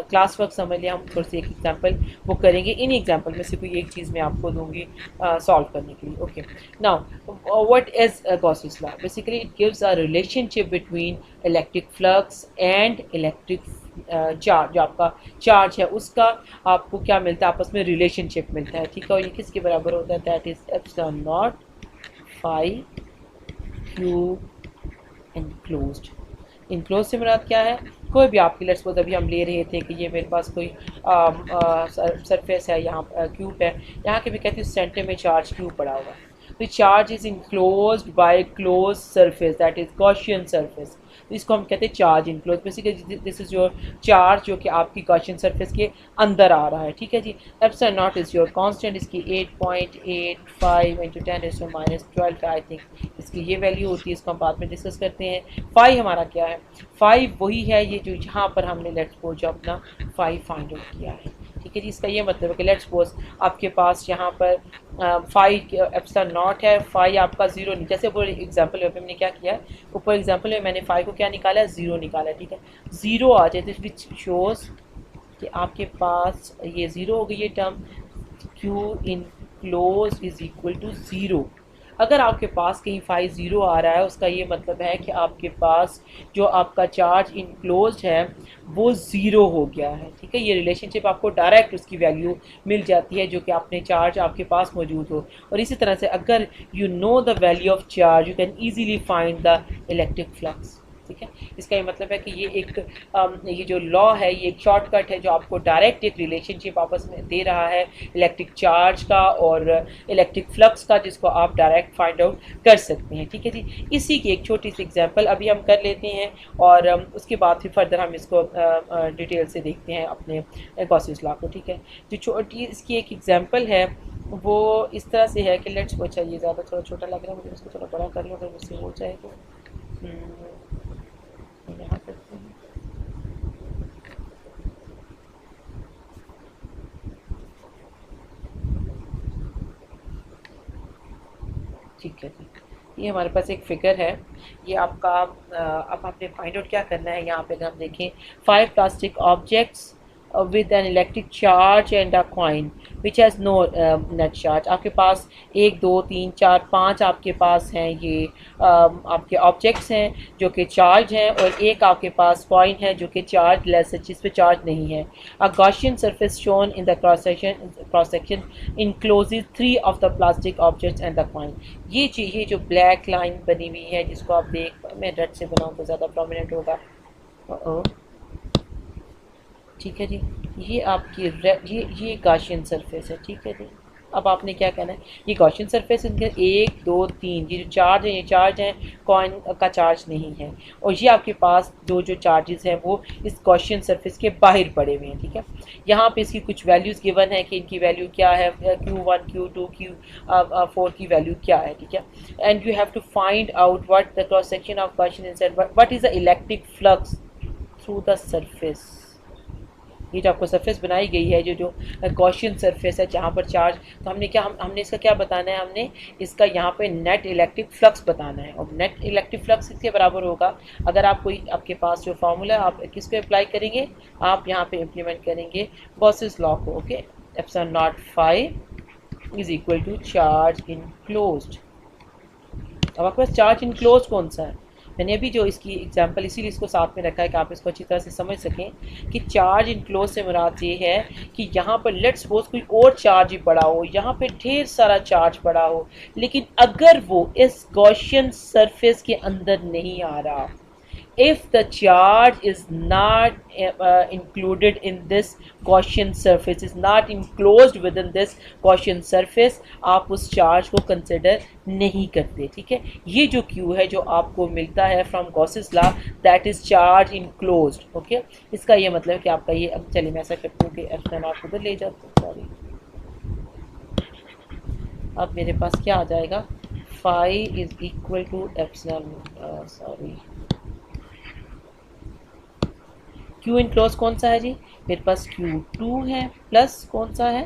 क्लास वर्क समझ लें। हम थोड़ी सी एक एग्जांपल वो करेंगे, इन एग्जांपल में से कोई एक चीज़ मैं आपको दूंगी सॉल्व करने के लिए। Okay, now what is Gauss's law? Basically it gives a relationship between electric flux and electric charge. जो आपका चार्ज है उसका आपको क्या मिलता है, आपस में रिलेशनशिप मिलता है। ठीक है, और ये किसके बराबर होता है? That is epsilon naught phi Q enclosed. Enclose से मुराद क्या है? कोई भी आपकी, लेट्स सपोज अभी हम ले रहे थे कि ये मेरे पास कोई सरफेस है, यहाँ क्यूब है, यहाँ के भी कहते हैं सेंटर में चार्ज क्यूब पड़ा हुआ है। तो charge is enclosed bye close surface, that is Gaussian surface. तो इसको हम कहते हैं charge enclose. Basically this is your charge जो कि आपकी गॉसियन सरफेस के अंदर आ रहा है। ठीक है जी। Epsilon naught is your constant, इसकी 8.85 इंटू 10⁻⁻12 आई थिंक इसकी ये वैल्यू होती है। इसको हम बाद में डिस्कस करते हैं। फाई हमारा क्या है? फाई वही है ये जो यहाँ पर हमने लेट्स सपोज जो अपना फाई फाइंड आउट किया है। ठीक है जी। इसका ये मतलब है कि लेट्स सपोज आपके पास यहाँ पर फाई एप्सिलॉन नॉट है, फाई आपका जीरो नहीं, जैसे ऊपर एग्जांपल में हमने क्या किया, ऊपर एग्जांपल में मैंने फाई को क्या निकाला है? जीरो निकाला है। ठीक है, जीरो आ जाए तो विच शोज कि आपके पास ये जीरो हो गई ये term, Q enclose is equal to zero. अगर आपके पास कहीं फाई ज़ीरो आ रहा है, उसका ये मतलब है कि आपके पास जो आपका चार्ज इनक्लोज है वो ज़ीरो हो गया है। ठीक है, ये रिलेशनशिप आपको डायरेक्ट उसकी वैल्यू मिल जाती है जो कि आपने चार्ज आपके पास मौजूद हो। और इसी तरह से अगर you know the value of charge, you can easily find the electric flux. ठीक है, इसका ये मतलब है कि ये एक ये जो लॉ है ये एक शॉर्टकट है जो आपको डायरेक्ट एक रिलेशनशिप आपस में दे रहा है इलेक्ट्रिक चार्ज का और इलेक्ट्रिक फ्लक्स का, जिसको आप डायरेक्ट फाइंड आउट कर सकते हैं। ठीक है जी। इसी की एक छोटी सी एग्जांपल अभी हम कर लेते हैं, और उसके बाद फिर फर्दर हम इसको डिटेल से देखते हैं अपने गॉसिस लॉ को। ठीक है, जो छोटी इसकी एक एग्जांपल है वो इस तरह से है कि लेट्स को, अच्छा ये ज़्यादा थोड़ा छोटा लग रहा है मुझे, इसको थोड़ा बड़ा कर लो अगर मुझसे हो जाए तो। यहाँ करते हैं। ठीक है जी। ये हमारे पास एक फिगर है, ये आपका अब आपने फाइंड आउट क्या करना है। यहाँ पे अगर हम देखें, 5 plastic objects with an electric charge and a coin which has no net charge। आपके पास 1 2 3 4 5 आपके पास हैं ये आपके ऑब्जेक्ट्स हैं जो कि चार्ज हैं, और एक आपके पास कॉइन है जो कि चार्ज लेस है, जिस पे चार्ज नहीं है। A Gaussian surface shown in the cross section encloses 3 of the plastic objects and the coin. ये चीज़, ये जो ब्लैक लाइन बनी हुई है जिसको आप देख, मैं रेड से बनाऊँ तो ज़्यादा प्रोमिनेंट होगा। ठीक है जी। ये आपकी ये गॉसियन सरफेस है। ठीक है जी। अब आपने क्या कहना है, ये गॉसियन सरफेस इनके 1 2 3 ये जो चार्ज है, ये चार्ज है, कॉइन का चार्ज नहीं है, और ये आपके पास जो चार्जेस हैं वो इस गॉसियन सरफेस के बाहर पड़े हुए हैं। ठीक है, यहाँ पे इसकी कुछ वैल्यूज़ गिवन है कि इनकी वैल्यू क्या है, Q1 Q2 Q4 की वैल्यू क्या है। ठीक है, and you have to find out what the cross section of Gaussian inside, what is the electric flux through the surface. ये जो आपको सरफेस बनाई गई है, जो गॉसियन सरफेस है जहाँ पर चार्ज, तो हमने क्या हमने इसका क्या बताना है, हमने इसका यहाँ पे नेट इलेक्ट्रिक फ्लक्स बताना है। और नेट इलेक्ट्रिक फ्लक्स इसके बराबर होगा, अगर आप कोई आपके पास जो फार्मूला आप किस पे अप्लाई करेंगे, आप यहाँ पे इम्प्लीमेंट करेंगे गॉसिस लॉ को। Okay, epsilon naught phi is equal to charge enclosed. अब आपके पास चार्ज इनक्लोज कौन सा है? मैंने अभी जो इसकी एग्जांपल इसीलिए इसको साथ में रखा है कि आप इसको अच्छी तरह से समझ सकें कि चार्ज इनक्लोज से मुराद ये है कि यहाँ पर लेट्स सपोज कोई और चार्ज ही पड़ा हो, यहाँ पे ढेर सारा चार्ज पड़ा हो, लेकिन अगर वो इस गॉसियन सरफेस के अंदर नहीं आ रहा, if the charge is not included in this Gaussian surface, is not enclosed within this Gaussian surface, आप उस चार्ज को कंसिडर नहीं करते। ठीक है, ये जो Q है जो आपको मिलता है from Gauss's law, that is charge enclosed. Okay, इसका ये मतलब है कि आपका ये, अब चलिए मैं ऐसा करती हूँ कि एप्सिलॉन आप उधर ले जाते हैं, सॉरी, अब मेरे पास क्या आ जाएगा, phi is equal to epsilon, sorry, Q enclose कौन सा है जी, मेरे पास Q2 है प्लस कौन सा है,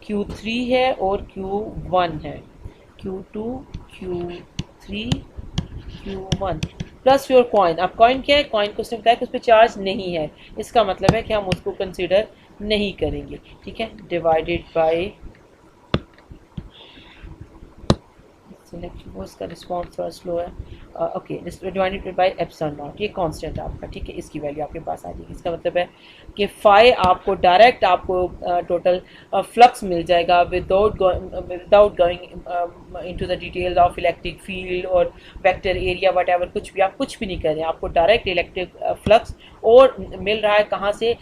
Q3 है और Q1 है, Q2 Q3 Q1 plus your coin. अब कॉइन क्या है, कॉइन को उसने बताया कि उस पर चार्ज नहीं है, इसका मतलब है कि हम उसको कंसिडर नहीं करेंगे। ठीक है, डिवाइडेड बाय सिलेक्शन, वो इसका रिस्पॉन्स थोड़ा स्लो है, okay, divided by epsilon naught, ये कांस्टेंट आपका। ठीक है, इसकी वैल्यू आपके पास आ जाएगी। इसका मतलब है कि फाई आपको डायरेक्ट आपको टोटल फ्लक्स मिल जाएगा without going into the details of electric field और वेक्टर एरिया वट एवर, कुछ भी आप कुछ भी नहीं कर रहे हैं, आपको डायरेक्ट इलेक्ट्रिक फ्लक्स और मिल रहा है कहाँ से,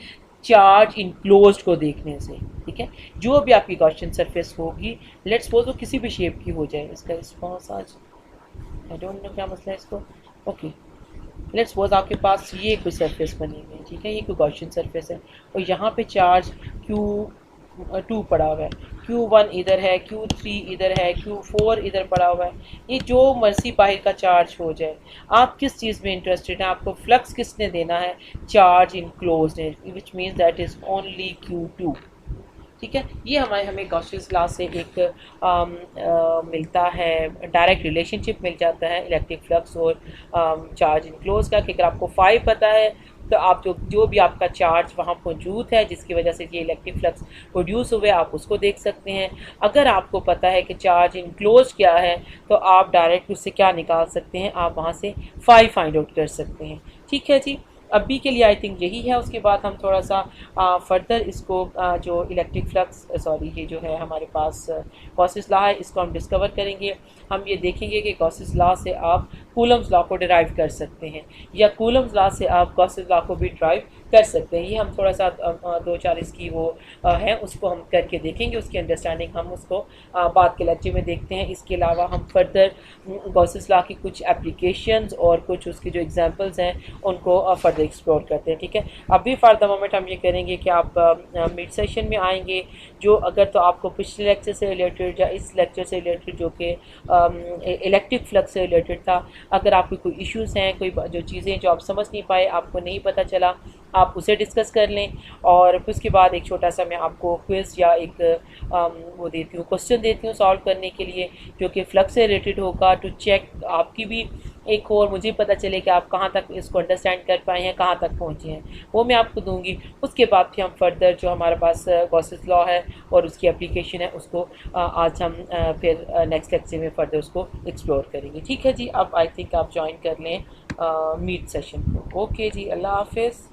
चार्ज इनक्लोज्ड को देखने से। ठीक है, जो भी आपकी गॉसियन सरफेस होगी, लेट्स सपोज वो किसी भी शेप की हो जाए, इसका रिस्पॉन्स आज आई डोंट नो क्या मसला है इसको। ओके, लेट्स सपोज आपके पास ये कोई सरफेस बनी हुई है, ठीक है, ये कोई गॉसियन सरफेस है और यहाँ पे चार्ज Q2 पड़ा हुआ है, Q1 इधर है, Q3 इधर है, Q4 इधर पड़ा हुआ है, ये जो मर्जी बाहर का चार्ज हो जाए, आप किस चीज़ में इंटरेस्टेड हैं, आपको फ्लक्स किसने देना है, चार्ज इनक्लोज्ड है, which means that is only Q2। ठीक है, ये हमें गॉसियस लॉ से एक मिलता है, डायरेक्ट रिलेशनशिप मिल जाता है इलेक्ट्रिक फ्लक्स और चार्ज इनक्लोज का, कि अगर आपको 5 पता है तो आप जो भी आपका चार्ज वहाँ मौजूद है जिसकी वजह से ये इलेक्ट्रिक फ्लक्स प्रोड्यूस हुए, आप उसको देख सकते हैं। अगर आपको पता है कि चार्ज इनक्लोज क्या है तो आप डायरेक्ट उससे क्या निकाल सकते हैं, आप वहाँ से 5 फाइंड आउट कर सकते हैं। ठीक है जी, अभी के लिए आई थिंक यही है, उसके बाद हम थोड़ा सा फर्दर इसको जो इलेक्ट्रिक फ्लक्स, सॉरी, ये जो है हमारे पास गॉसिस लॉ है, इसको हम डिस्कवर करेंगे। हम ये देखेंगे कि गॉसिस लॉ से आप कूलम्स लॉ को डिराइव कर सकते हैं या कूलम्स लॉ से आप गॉसिस लॉ को भी डिराइव कर सकते हैं। ये हम थोड़ा सा 2-4 इसकी वो है उसको हम करके देखेंगे, उसकी अंडरस्टैंडिंग हम उसको बाद के लेक्चर में देखते हैं। इसके अलावा हम फर्दर गॉसिस लॉ की कुछ एप्लीकेशंस और कुछ उसकी जो एग्जांपल्स हैं उनको फर्दर एक्सप्लोर करते हैं। ठीक है, अभी फॉर द मोमेंट हम ये करेंगे कि आप मिड सेशन में आएंगे, जो अगर तो आपको पिछले लेक्चर से रिलेटेड या इस लेक्चर से रिलेटेड जो कि इलेक्ट्रिक फ्लक्स से रिलेटेड था, अगर आपके कोई इश्यूज़ हैं, कोई जो चीज़ें जो आप समझ नहीं पाए, आपको नहीं पता चला, आप उसे डिस्कस कर लें। और फिर उसके बाद एक छोटा सा मैं आपको क्विज़ या एक वो देती हूँ, क्वेश्चन देती हूँ सॉल्व करने के लिए, जो कि फ्लक्स से रिलेटेड होगा, टू चेक आपकी भी एक और मुझे पता चले कि आप कहाँ तक इसको अंडरस्टैंड कर पाए हैं, कहाँ तक पहुँचे हैं, वो मैं आपको दूंगी। उसके बाद फिर हम फर्दर जो हमारे पास गॉसिस लॉ है और उसकी एप्लीकेशन है उसको आज हम फिर नेक्स्ट लेक्चर में फर्दर उसको एक्सप्लोर करेंगे। ठीक है जी, अब आई थिंक आप ज्वाइन कर लें मीट सेशन को। ओके जी, अल्लाह हाफिज़।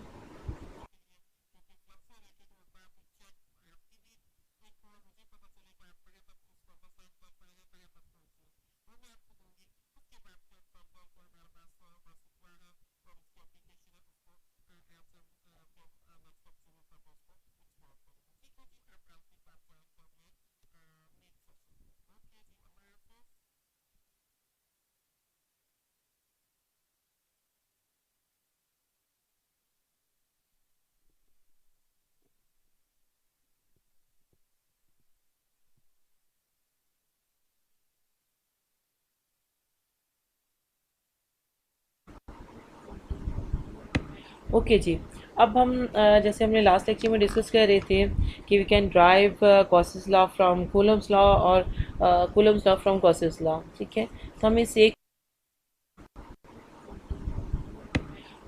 ओके जी, अब हम जैसे हमने लास्ट लेक्चर में डिस्कस कर रहे थे कि we can drive Gauss's law from Coulomb's law और Coulomb's law from Gauss's law. ठीक है, तो हम इस एक,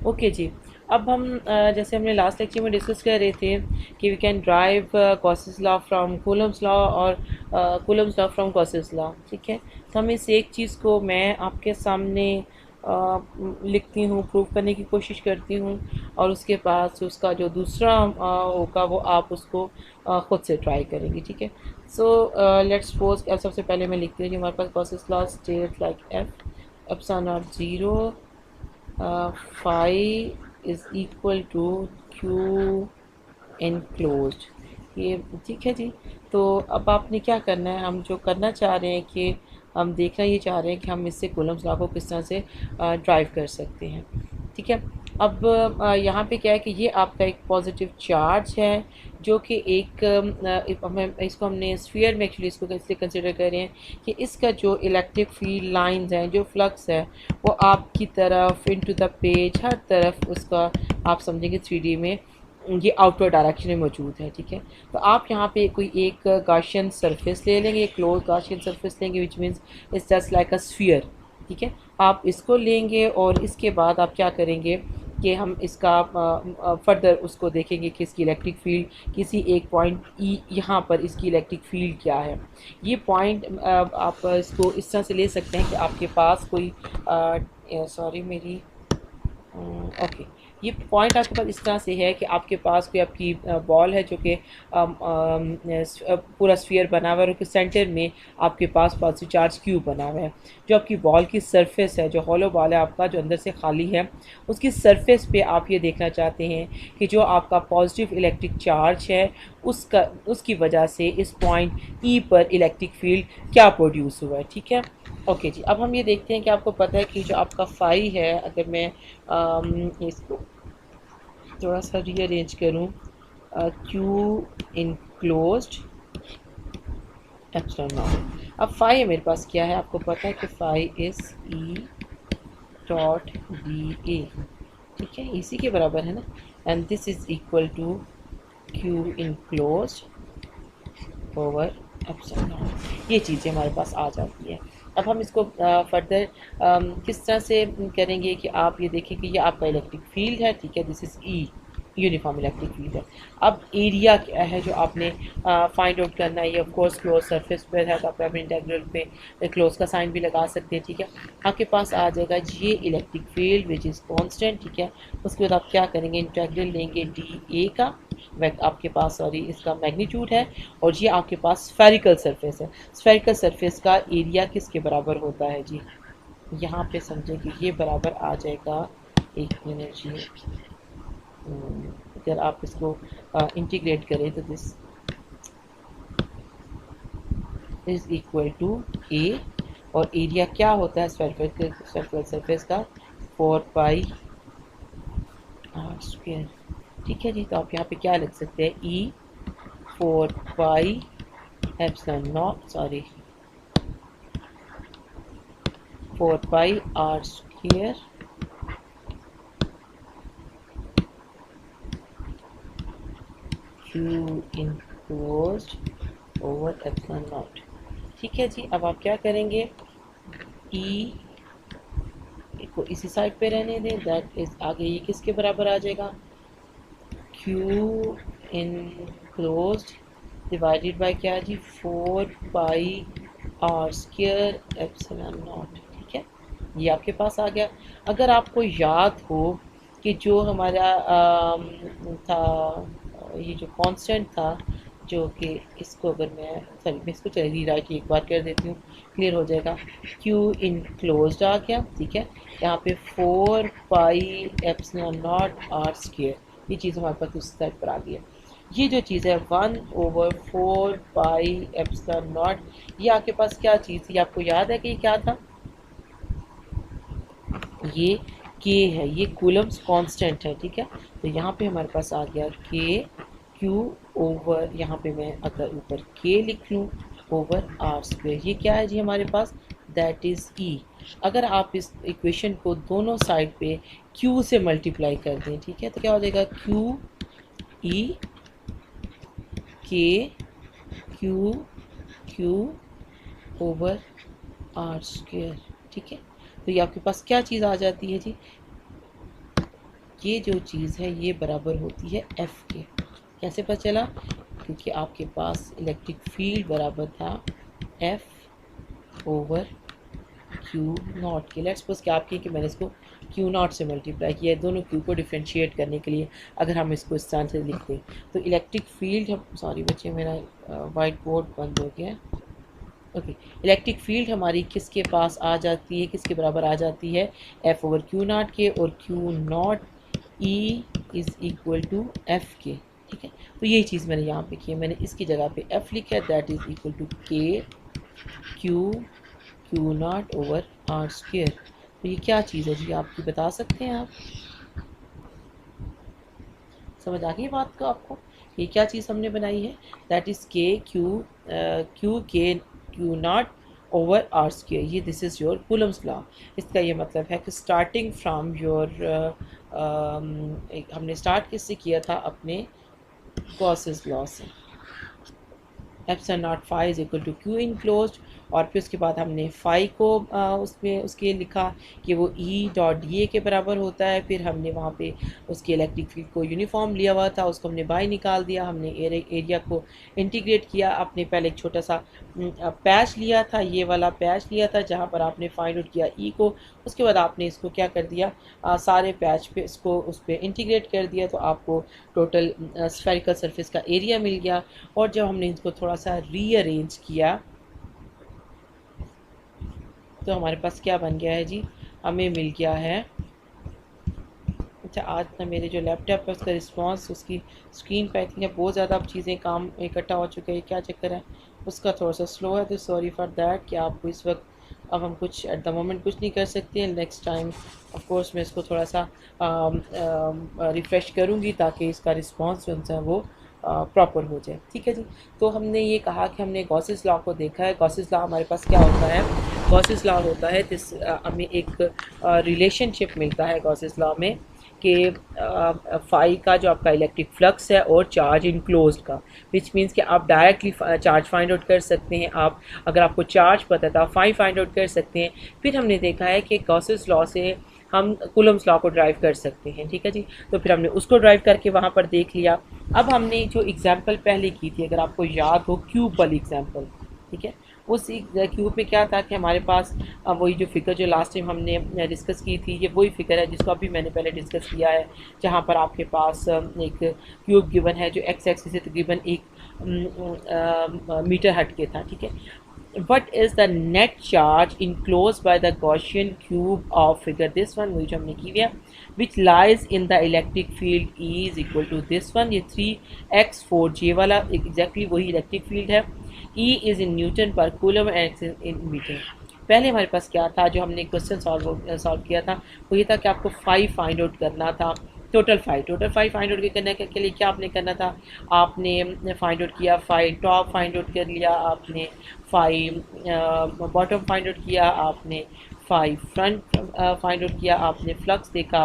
ओके जी, अब हम जैसे हमने लास्ट लेक्चर में डिस्कस कर रहे थे कि we can drive Gauss's law from Coulomb's law और Coulomb's law from Gauss's law. ठीक है, तो हम इस एक चीज़ को मैं आपके सामने लिखती हूँ, प्रूव करने की कोशिश करती हूँ, और उसके बाद उसका जो दूसरा होगा वो आप उसको ख़ुद से ट्राई करेंगे, ठीक है। सो लेट्स सपोज सबसे पहले मैं लिखती हूँ कि हमारे पास process law state like F epsilon naught 0 phi is equal to Q enclosed. ये ठीक है जी। तो अब आपने क्या करना है, हम जो करना चाह रहे हैं कि हम देखना ये चाह रहे हैं कि हम इससे कूलम्स लॉ को किस तरह से ड्राइव कर सकते हैं, ठीक है। अब यहाँ पे क्या है कि ये आपका एक पॉजिटिव चार्ज है जो कि इसको हमने स्फीयर में एक्चुअली इसको इसलिए कंसिडर कर रहे हैं कि इसका जो इलेक्ट्रिक फील्ड लाइंस हैं, जो फ्लक्स है, वो आपकी तरफ इनटू द पेज हर तरफ उसका आप समझेंगे 3D में ये आउटवर्ड डायरेक्शन में मौजूद है, ठीक है। तो आप यहाँ पे कोई एक गाशियन सरफेस ले लेंगे, एक क्लोज गाशियन सरफेस लेंगे which means it's just like a sphere, ठीक है। आप इसको लेंगे और इसके बाद आप क्या करेंगे कि हम इसका फर्दर उसको देखेंगे कि इसकी इलेक्ट्रिक फील्ड किसी एक पॉइंट ई यहाँ पर इसकी इलेक्ट्रिक फील्ड क्या है। ये पॉइंट आप इसको इस तरह से ले सकते हैं कि आपके पास कोई सॉरी मेरी ओके, ये पॉइंट आपके पास इस तरह से है कि आपके पास कोई आपकी बॉल है जो कि पूरा स्फीयर बना हुआ है और उसके सेंटर में आपके पास पॉजिटिव चार्ज क्यूब बना हुआ है। जो आपकी बॉल की सरफेस है, जो हॉलो बॉल है आपका, जो अंदर से खाली है, उसकी सरफेस पे आप ये देखना चाहते हैं कि जो आपका पॉजिटिव इलेक्ट्रिक चार्ज है उसकी वजह से इस पॉइंट ई पर इलेक्ट्रिक फील्ड क्या प्रोड्यूस हुआ है, ठीक है। ओके जी, अब हम ये देखते हैं कि आपको पता है कि जो आपका फाई है, अगर मैं इसको थोड़ा सा रीअरेंज करूँ, क्यू इनक्लोज्ड एप्सिलॉन नॉट। अब फाई मेरे पास क्या है, आपको पता है कि phi is E dot D A, ठीक है, इसी के बराबर है ना, and this is equal to Q enclosed over epsilon naught. ये चीज़ें हमारे पास आ जाती है। अब हम इसको फर्दर किस तरह से करेंगे कि आप ये देखें कि ये आपका इलेक्ट्रिक फील्ड है, ठीक है, this is E uniform electric field है। अब एरिया क्या है जो आपने फाइंड आउट करना है, ये ऑफ कोर्स क्लोज सरफेस पर है, तो आप अपने इंटीग्रल पे क्लोज का साइन भी लगा सकते हैं, ठीक है। आपके पास आ जाएगा ये electric field which is constant, ठीक है। उसके बाद आप क्या करेंगे, इंटीग्रल लेंगे डी ए का, आपके पास सॉरी इसका मैग्नीट्यूड है, और ये आपके पास स्फेरिकल सरफेस है। स्फेरिकल सरफेस का एरिया किसके बराबर होता है जी, यहाँ पे समझे कि ये बराबर आ जाएगा, एक मिनट जी, अगर आप इसको इंटीग्रेट करें तो दिस इज इक्वल टू ए, और एरिया क्या होता है स्फेरिकल सरफेस का, 4 पाई आर स्क्वायर, ठीक है जी। तो आप यहाँ पे क्या लिख सकते हैं, E 4 pi epsilon naught, sorry 4 pi R square Q enclosed over epsilon naught, ठीक है जी। अब आप क्या करेंगे, ई को इसी साइड पे रहने दें, दैट इज आगे ये किसके बराबर आ जाएगा, क्यू इनक्लोज्ड डिवाइडेड बाय क्या है जी, 4 pi R square epsilon naught, ठीक है। ये आपके पास आ गया। अगर आपको याद हो कि जो हमारा था, ये जो कांस्टेंट था, जो कि इसको अगर मैं इसको चलिए रीराइट एक बार कर देती हूँ, क्लियर हो जाएगा। क्यू इनक्लोज्ड आ गया, ठीक है। यहाँ पे 4 pi epsilon naught R square, ये चीज़ हमारे पास उस साइड पर आ गई है। ये जो चीज़ है 1/4 पाई एप्सिलॉन नॉट, ये आपके पास क्या चीज़ थी, आपको याद है कि ये क्या था, ये के है, ये कूलम्स कांस्टेंट है, ठीक है। तो यहाँ पे हमारे पास आ गया के क्यू ओवर, यहाँ पे मैं अगर ऊपर के लिख लूँ, ओवर आर स्क्वायर, ये क्या है जी हमारे पास, दैट इज़ ई। अगर आप इस इक्वेशन को दोनों साइड पे क्यू से मल्टीप्लाई कर दें, ठीक है, तो क्या हो जाएगा, Q E K Q Q over R square, ठीक है। तो ये आपके पास क्या चीज़ आ जाती है जी, ये जो चीज़ है ये बराबर होती है एफ़ के। कैसे पता चला, क्योंकि आपके पास इलेक्ट्रिक फील्ड बराबर था एफ़ ओवर क्यू नॉट के। लेट्स सपोज क्या आपकी कि मैंने इसको क्यू नॉट से मल्टीप्लाई किया है, दोनों क्यू को डिफ्रेंशिएट करने के लिए अगर हम इसको इस तरह से लिखते हैं तो इलेक्ट्रिक फील्ड हम, सॉरी बच्चे मेरा वाइट बोर्ड बंद हो गया। ओके, इलेक्ट्रिक फील्ड हमारी किसके पास आ जाती है, किसके बराबर आ जाती है, एफ ओवर क्यू नॉट के, और Q naught E is equal to F के। ठीक है, तो यही चीज़ मैंने यहाँ पे की है, मैंने इसकी जगह पे एफ लिखा है, that is equal to K Q naught over R square. तो ये क्या चीज़ है जी, आपकी बता सकते हैं आप, समझ आ गई बात को आपको, ये क्या चीज़ हमने बनाई है, that is Q naught over R square. ये this is your Coulomb's law. इसका ये मतलब है कि स्टार्टिंग फ्रॉम योर हमने स्टार्ट किससे किया था, अपने गॉसेस लॉ से, epsilon naught phi is equal to Q enclosed, और फिर उसके बाद हमने फाई को उसमें उसके लिखा कि वो ई डॉट डी ए के बराबर होता है। फिर हमने वहाँ पे उसके इलेक्ट्रिक फील्ड को यूनिफॉर्म लिया हुआ था, उसको हमने बाई निकाल दिया, हमने एरिया को इंटीग्रेट किया। आपने पहले एक छोटा सा पैच लिया था, ये वाला पैच लिया था जहाँ पर आपने फाइंड आउट किया ई को, उसके बाद आपने इसको क्या कर दिया, सारे पैच पे इसको उस पर इंटीग्रेट कर दिया, तो आपको टोटल स्फेरिकल सरफेस का एरिया मिल गया। और जब हमने इसको थोड़ा सा रीअरेंज किया तो हमारे पास क्या बन गया है जी, हमें मिल गया है, अच्छा आज ना मेरे जो लैपटॉप है उसका रिस्पांस, उसकी स्क्रीन पर इतनी बहुत ज़्यादा अब चीज़ें काम इकट्ठा हो चुके हैं, क्या चक्कर है उसका, थोड़ा सा स्लो है, तो सॉरी फॉर दैट कि आपको इस वक्त अब हम कुछ एट द मोमेंट कुछ नहीं कर सकते हैं। नेक्स्ट टाइम ऑफ कोर्स मैं इसको थोड़ा सा रिफ़्रेश करूँगी ताकि इसका रिस्पांस जो है वो प्रॉपर हो जाए। ठीक है जी, तो हमने ये कहा कि हमने गॉसेस लॉ को देखा है। गॉसेस लॉ हमारे पास क्या होता है, गॉसेस लॉ होता है दिस, हमें एक रिलेशनशिप मिलता है गॉसेस लॉ में कि फाई का जो आपका इलेक्ट्रिक फ्लक्स है और चार्ज इनक्लोज्ड का, विच मीन्स कि आप डायरेक्टली चार्ज फाइंड आउट कर सकते हैं। आप अगर आपको चार्ज पता है तो आप फाई फाइंड आउट कर सकते हैं। फिर हमने देखा है कि गॉसेस लॉ से हम कूलम्स लॉ को ड्राइव कर सकते हैं। ठीक है जी, तो फिर हमने उसको ड्राइव करके वहाँ पर देख लिया। अब हमने जो एग्जाम्पल पहले की थी, अगर आपको याद हो, क्यूब वाली एग्जाम्पल, ठीक है, उस क्यूब में क्या था कि हमारे पास वही जो फिगर जो लास्ट टाइम हमने डिस्कस की थी, ये वही फिगर है जिसको अभी मैंने पहले डिस्कस किया है, जहाँ पर आपके पास एक क्यूब गिवन है जो एक्स एक्सिस से तकरीबन 1 मीटर हट के था। ठीक है, what is the net charge enclosed by the Gaussian cube of figure this one, वही जो हमने की है, which lies in the electric field E is equal to this one, ये 3x4j वाला exactly वही इलेक्ट्रिक फील्ड है। E is in newton per coulomb and x in metre. पहले हमारे पास क्या था, जो हमने क्वेश्चन सॉल्व किया था वो ये था कि आपको फाई फाइंड आउट करना था, टोटल फाई फाइंड आउट करने के लिए क्या आपने करना था, आपने फाइंड आउट किया फाई टॉप फाइंड आउट कर लिया, आपने फाई बॉटम फाइंड आउट किया, आपने फाई फ्रंट फाइंड आउट किया, आपने फ्लक्स देखा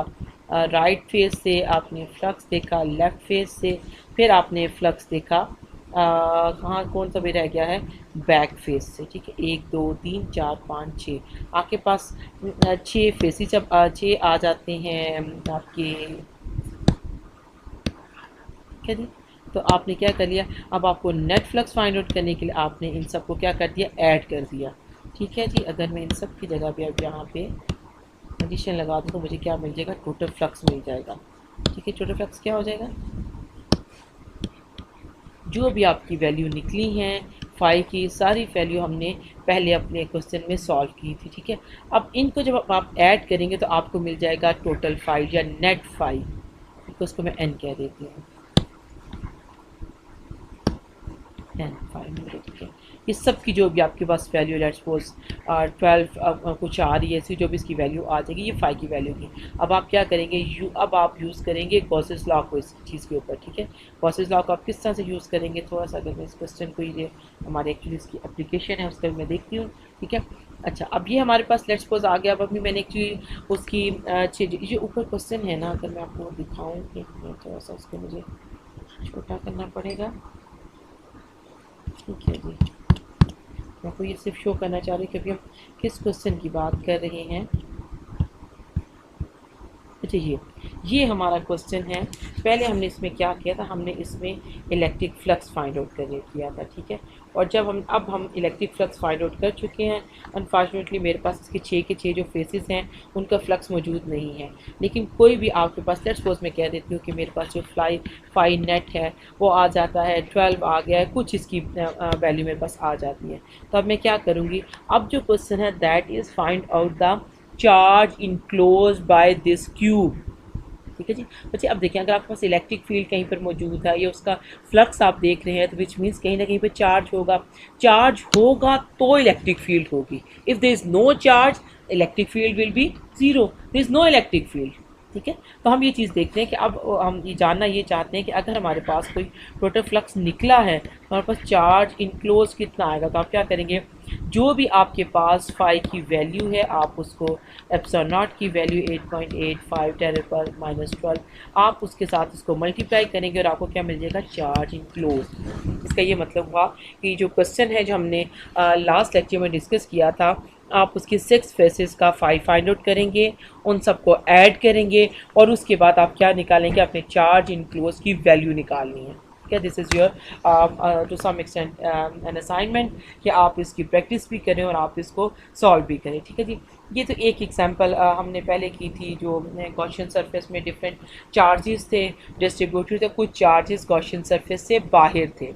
राइट फेस से, आपने फ्लक्स देखा लेफ़्ट फेस से, फिर आपने फ्लक्स देखा कहाँ कौन सा भी रह गया है, बैक फेस से। ठीक है, 1 2 3 4 5 6 आपके पास 6 फेसिस, जब 6 आ जाते हैं आपके, ठीक है जी, तो आपने क्या कर लिया, अब आपको नेट फ्लक्स फाइंड आउट करने के लिए आपने इन सब को क्या कर दिया, ऐड कर दिया। ठीक है जी, अगर मैं इन सब की जगह पे अब यहाँ पे एडिशन लगा दूँ तो मुझे क्या मिल जाएगा, टोटल फ्लक्स मिल जाएगा। ठीक है, टोटल फ्लक्स क्या हो जाएगा, जो भी आपकी वैल्यू निकली हैं फाई की सारी वैल्यू हमने पहले अपने क्वेश्चन में सॉल्व की थी। ठीक है, अब इनको जब आप ऐड करेंगे तो आपको मिल जाएगा टोटल फाई या नेट फाई, तो उसको मैं एन कह देती हूँ, एन फाई मिल। ठीक है, ये सब की जो भी आपके पास वैल्यू, लेट्स सपोज 12 कुछ आ रही है, ऐसी जो भी इसकी वैल्यू आ जाएगी, ये फाई की वैल्यू की। अब आप क्या करेंगे, अब आप यूज़ करेंगे गॉसेस लॉ को इस चीज़ के ऊपर। ठीक है, गॉसेस लॉ को आप किस तरह से यूज़ करेंगे, थोड़ा सा अगर मैं इस क्वेश्चन को, ये हमारे एक्चुअली इसकी एप्लीकेशन है उसका मैं देखती हूँ। ठीक है, अच्छा अब ये हमारे पास लेट्स सपोज आ गया। अब अभी मैंने एक्चुअली उसकी जो ऊपर क्वेश्चन है ना, अगर मैं आपको दिखाऊँ, थोड़ा सा उसको मुझे छोटा करना पड़ेगा। ठीक है जी, मैं आपको ये सिर्फ शो करना चाह रही हूँ कि अभी हम किस क्वेश्चन की बात कर रहे हैं। अच्छा, ये हमारा क्वेश्चन है। पहले हमने इसमें क्या किया था, हमने इसमें इलेक्ट्रिक फ्लक्स फाइंड आउट करने किया था, ठीक है। और जब हम इलेक्ट्रिक फ्लक्स फाइंड आउट कर चुके हैं, अनफॉर्चुनेटली मेरे पास इसके 6 के 6 जो फेसेस हैं उनका फ्लक्स मौजूद नहीं है। लेकिन कोई भी आपके पास, लेट्स सपोज मैं कह देती हूँ कि मेरे पास जो फाई नेट है वो आ जाता है 12 आ गया है, कुछ इसकी वैल्यू मेरे पास आ जाती है। तो अब मैं क्या करूँगी, अब जो क्वेश्चन है that is find out the charge enclose by this cube, ठीक है जी। बच्चे अब देखिए, अगर आपके पास इलेक्ट्रिक फील्ड कहीं पर मौजूद है या उसका फ्लक्स आप देख रहे हैं, तो विच मीन्स कहीं ना कहीं पर चार्ज होगा। चार्ज होगा तो इलेक्ट्रिक फील्ड होगी। If there is no charge, electric field will be zero, there is no electric field, ठीक है। तो हम ये चीज़ देखते हैं कि अब हम ये जानना ये चाहते हैं कि अगर हमारे पास कोई टोटल फ्लक्स निकला है तो हमारे पास चार्ज इनक्लोज कितना आएगा। तो आप क्या करेंगे, जो भी आपके पास फाई की वैल्यू है आप उसको एप्सिलॉन नॉट की वैल्यू 8.85 10⁻⁻12 आप उसके साथ इसको मल्टीप्लाई करेंगे और आपको क्या मिल जाएगा, चार्ज इनक्लोज। इसका ये मतलब हुआ कि जो क्वेश्चन है जो हमने लास्ट लेक्चर में डिस्कस किया था, आप उसके 6 फेसेस का फाइंड आउट करेंगे, उन सबको ऐड करेंगे और उसके बाद आप क्या निकालेंगे, अपने चार्ज इनक्लोज की वैल्यू निकालनी है। क्या this is your to some extent an assignment कि आप इसकी प्रैक्टिस भी करें और आप इसको सॉल्व भी करें, ठीक है जी। ये तो एक एग्जांपल हमने पहले की थी, जो गॉसियन सरफेस में डिफरेंट चार्जेस थे डिस्ट्रीब्यूटेड थे, कुछ चार्जेस गॉसियन सरफेस से बाहर थे।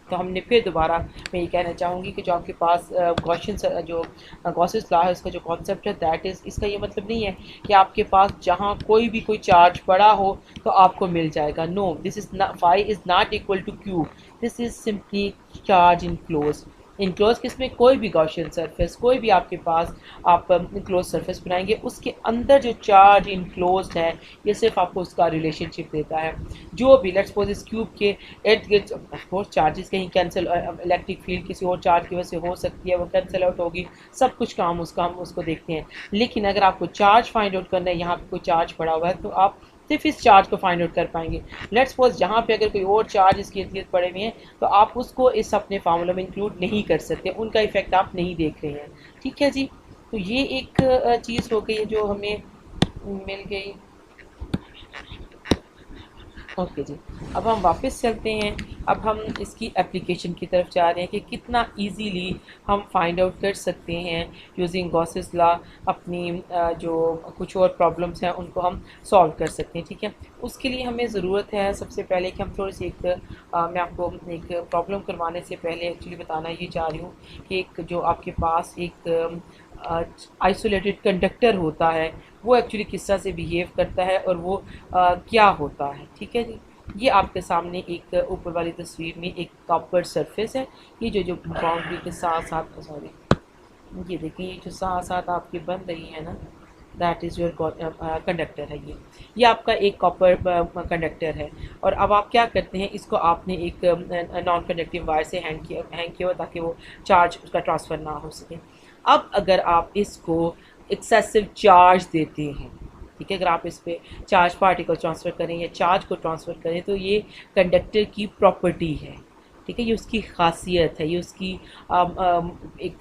तो हमने फिर दोबारा मैं ये कहना चाहूँगी कि जो आपके पास गॉसियन जो गॉसेस लॉ है उसका जो कॉन्सेप्ट है दैट इज़, इसका ये मतलब नहीं है कि आपके पास जहाँ कोई भी कोई चार्ज पड़ा हो तो आपको मिल जाएगा। No, this is phi is not equal to Q, this is simply charge enclose. Enclose किसमें, कोई भी गॉसियन सरफेस, कोई भी आपके पास आप इनक्लोज सरफेस बनाएंगे उसके अंदर जो चार्ज इनक्लोज है ये सिर्फ आपको उसका रिलेशनशिप देता है। जो भी लेट्स सपोज इस क्यूब के इर्द गिर्द चार्जेस कहीं कैंसिल, इलेक्ट्रिक फील्ड किसी और चार्ज की वजह से हो सकती है वो कैंसिल आउट होगी, सब कुछ काम उसका हम उसको देखते हैं। लेकिन अगर आपको चार्ज फाइंड आउट करना है, यहाँ पे कोई चार्ज पड़ा हुआ है तो आप सिर्फ इस चार्ज को फाइंड आउट कर पाएंगे। लेट्स सपोज जहाँ पे अगर कोई और चार्ज इसके इर्द गिर्द पड़े हुए हैं तो आप उसको इस अपने फार्मूला में इंक्लूड नहीं कर सकते, उनका इफेक्ट आप नहीं देख रहे हैं, ठीक है जी। तो ये एक चीज़ हो गई है जो हमें मिल गई। ओके जी, अब हम वापस चलते हैं। अब हम इसकी एप्लीकेशन की तरफ जा रहे हैं कि कितना इजीली हम फाइंड आउट कर सकते हैं यूजिंग गॉसेस लॉ, अपनी जो कुछ और प्रॉब्लम्स हैं उनको हम सॉल्व कर सकते हैं, ठीक है। उसके लिए हमें ज़रूरत है सबसे पहले कि हम थोड़ी सी मैं आपको एक प्रॉब्लम करवाने से पहले एक्चुअली बताना ये चाह रही हूँ कि एक जो आपके पास एक आइसोलेटेड कंडक्टर होता है वो एक्चुअली किस तरह से बिहेव करता है और वो क्या होता है, ठीक है जी। ये आपके सामने एक ऊपर वाली तस्वीर में एक कॉपर सरफेस है, ये जो बाउंड्री के साथ साथ, सॉरी ये देखिए, ये जो साथ साथ आपकी बन रही है ना, दैट इज़ योर कंडक्टर है। ये आपका एक कॉपर कंडक्टर है। और अब आप क्या करते हैं, इसको आपने एक नॉन कंडक्टिव वायर से हैंग किया ताकि वो चार्ज उसका ट्रांसफ़र ना हो सके। अब अगर आप इसको एक्सेसिव चार्ज देते हैं, ठीक है, अगर आप इस पर चार्ज पार्टिकल ट्रांसफ़र करें या चार्ज को ट्रांसफ़र करें तो ये कंडक्टर की प्रॉपर्टी है, ठीक है, ये उसकी खासियत है, ये उसकी एक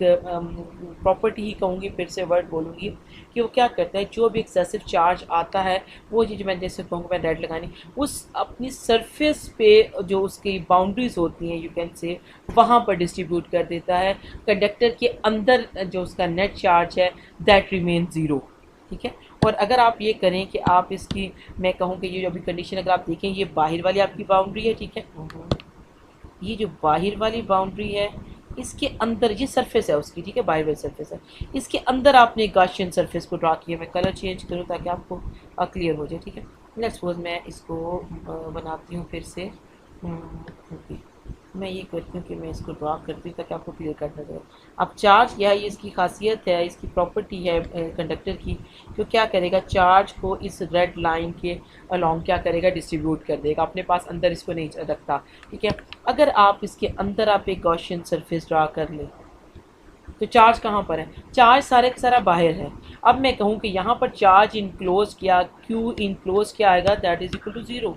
प्रॉपर्टी ही कहूँगी, फिर से वर्ड बोलूँगी कि वो क्या करता है, जो भी एक्सेसिव चार्ज आता है वो चीज़ मैं जैसे कहूँगा मैं रेड लगानी, उस अपनी सरफेस पे जो उसकी बाउंड्रीज होती हैं यू कैन से वहाँ पर डिस्ट्रीब्यूट कर देता है। कंडक्टर के अंदर जो उसका नेट चार्ज है दैट रिमेन ज़ीरो, ठीक है। और अगर आप ये करें कि आप इसकी, मैं कहूँ कि ये जो अभी कंडीशन अगर आप देखें, ये बाहर वाली आपकी बाउंड्री है, ठीक है, ये जो बाहर वाली बाउंड्री है इसके अंदर ये सरफेस है उसकी, ठीक है, बाहर वाली सरफेस है, इसके अंदर आपने गॉसियन सरफेस को ड्रा किया। मैं कलर चेंज करूँ ताकि आपको क्लियर हो जाए, ठीक है। लेट्स सपोज मैं इसको बनाती हूँ फिर से, ओके, मैं ये करती हूँ कि मैं इसको ड्रा करती हूँ ताकि आपको क्लियर करना जाए। अब चार्ज यह ये इसकी खासियत है, इसकी प्रॉपर्टी है कंडक्टर की, तो क्या करेगा, चार्ज को इस रेड लाइन के अलॉन्ग क्या करेगा, डिस्ट्रीब्यूट कर देगा, अपने पास अंदर इसको नहीं रखता, ठीक है। अगर आप इसके अंदर आप एक गॉसियन सरफेस ड्रा कर लें तो चार्ज कहाँ पर है, चार्ज सारे का सारा बाहर है। अब मैं कहूँ कि यहाँ पर चार्ज इनक्लोज किया, क्यू इनक्लोज क्या आएगा, that is equal to zero.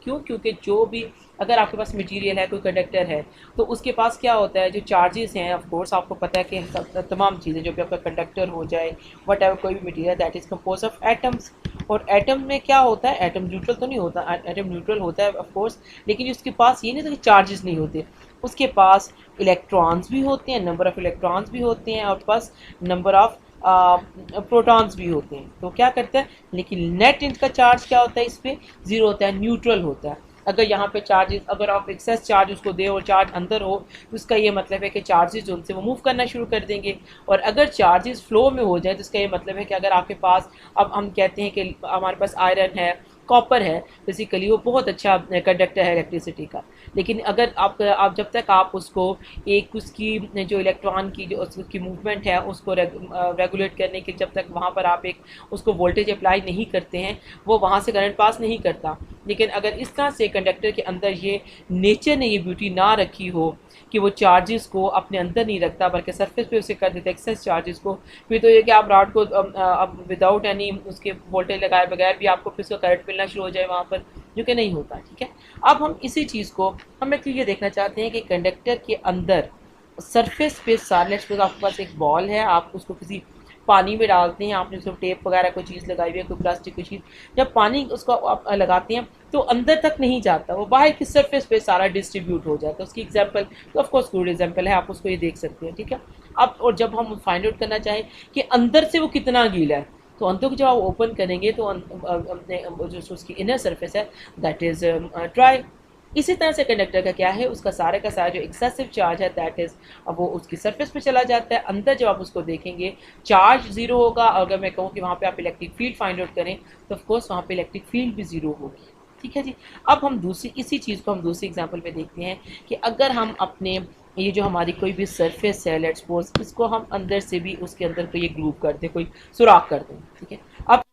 क्यों, क्योंकि जो भी अगर आपके पास मटेरियल है, कोई कंडक्टर है, तो उसके पास क्या होता है, जो चार्जेस हैं, ऑफ कोर्स आपको पता है कि तमाम चीज़ें जो भी आपका कंडक्टर हो जाए, वट एवर कोई भी material, that is compose of atoms. और एटम में क्या होता है, एटम न्यूट्रल तो नहीं होता, एटम न्यूट्रल होता है ऑफ कोर्स, लेकिन उसके पास ये नहीं होता कि चार्जेस नहीं होते, उसके पास इलेक्ट्रॉन्स भी होते हैं, नंबर ऑफ़ इलेक्ट्रॉन्स भी होते हैं, और पास नंबर ऑफ़ प्रोटॉन्स भी होते हैं। तो क्या करता है, लेकिन नेट इनका चार्ज क्या होता है, इस पर ज़ीरो होता है, न्यूट्रल होता है। अगर यहाँ पे चार्जेस, अगर आप एक्सेस चार्ज उसको दे और चार्ज अंदर हो, तो उसका ये मतलब है कि चार्जेस जो उनसे वो मूव करना शुरू कर देंगे। और अगर चार्जेस फ्लो में हो जाए, तो इसका ये मतलब है कि अगर आपके पास, अब हम कहते हैं कि हमारे पास आयरन है, कॉपर है, बेसिकली वो बहुत अच्छा कंडक्टर है इलेक्ट्रिसिटी का, लेकिन अगर आप जब तक आप उसको एक उसकी जो इलेक्ट्रॉन की जो उसकी मूवमेंट है उसको रेगुलेट करने के, जब तक वहाँ पर आप एक उसको वोल्टेज अप्लाई नहीं करते हैं, वो वहाँ से करंट पास नहीं करता। लेकिन अगर इस तरह से कंडक्टर के अंदर ये नेचर ने ये ब्यूटी ना रखी हो कि वो चार्जेस को अपने अंदर नहीं रखता, बल्कि सरफेस पे उसे कर देता है एक्सेस चार्जेस को, फिर तो ये कि आप रॉड को अब विदाउट एनी उसके वोल्टेज लगाए बगैर भी आपको फिर उसका करंट मिलना शुरू हो जाए वहाँ पर, जो कि नहीं होता। ठीक है, अब हम इसी चीज़ को हम एक ये देखना चाहते हैं कि कंडक्टर के अंदर सरफेस पे लेट्स सपोज आपके पास एक बॉल है, आप उसको किसी पानी में डालते हैं, आपने उसको टेप वगैरह कोई चीज़ लगाई हुई है, कोई प्लास्टिक की चीज़, जब पानी उसको आप लगाते हैं तो अंदर तक नहीं जाता, वो बाहर की सरफेस पे सारा डिस्ट्रीब्यूट हो जाता है। उसकी एग्जांपल तो ऑफ कोर्स गुड एग्जांपल है, आप उसको ये देख सकते हैं। ठीक है, अब और जब हम फाइंड आउट करना चाहें कि अंदर से वो कितना गीला है, तो अंदर को जब आप ओपन करेंगे तो जो उसकी इनर सरफेस है दैट इज़ ड्राई। इसी तरह से कंडक्टर का क्या है, उसका का सारा जो एक्सेसिव चार्ज है दैट इज़ अब वो उसकी सरफेस पे चला जाता है। अंदर जब आप उसको देखेंगे चार्ज ज़ीरो होगा। अगर मैं कहूँ कि वहाँ पे आप इलेक्ट्रिक फील्ड फाइंड आउट करें तो ऑफकोर्स वहाँ पे इलेक्ट्रिक फील्ड भी ज़ीरो होगी। ठीक है जी, अब हम इसी चीज़ को हम दूसरी एग्जाम्पल में देखते हैं कि अगर हम अपने ये जो हमारी कोई भी सरफेस है, लेट्स सपोज इसको हम अंदर से भी उसके अंदर कोई ग्लू कर दें, कोई सुराख कर दें। ठीक है, अब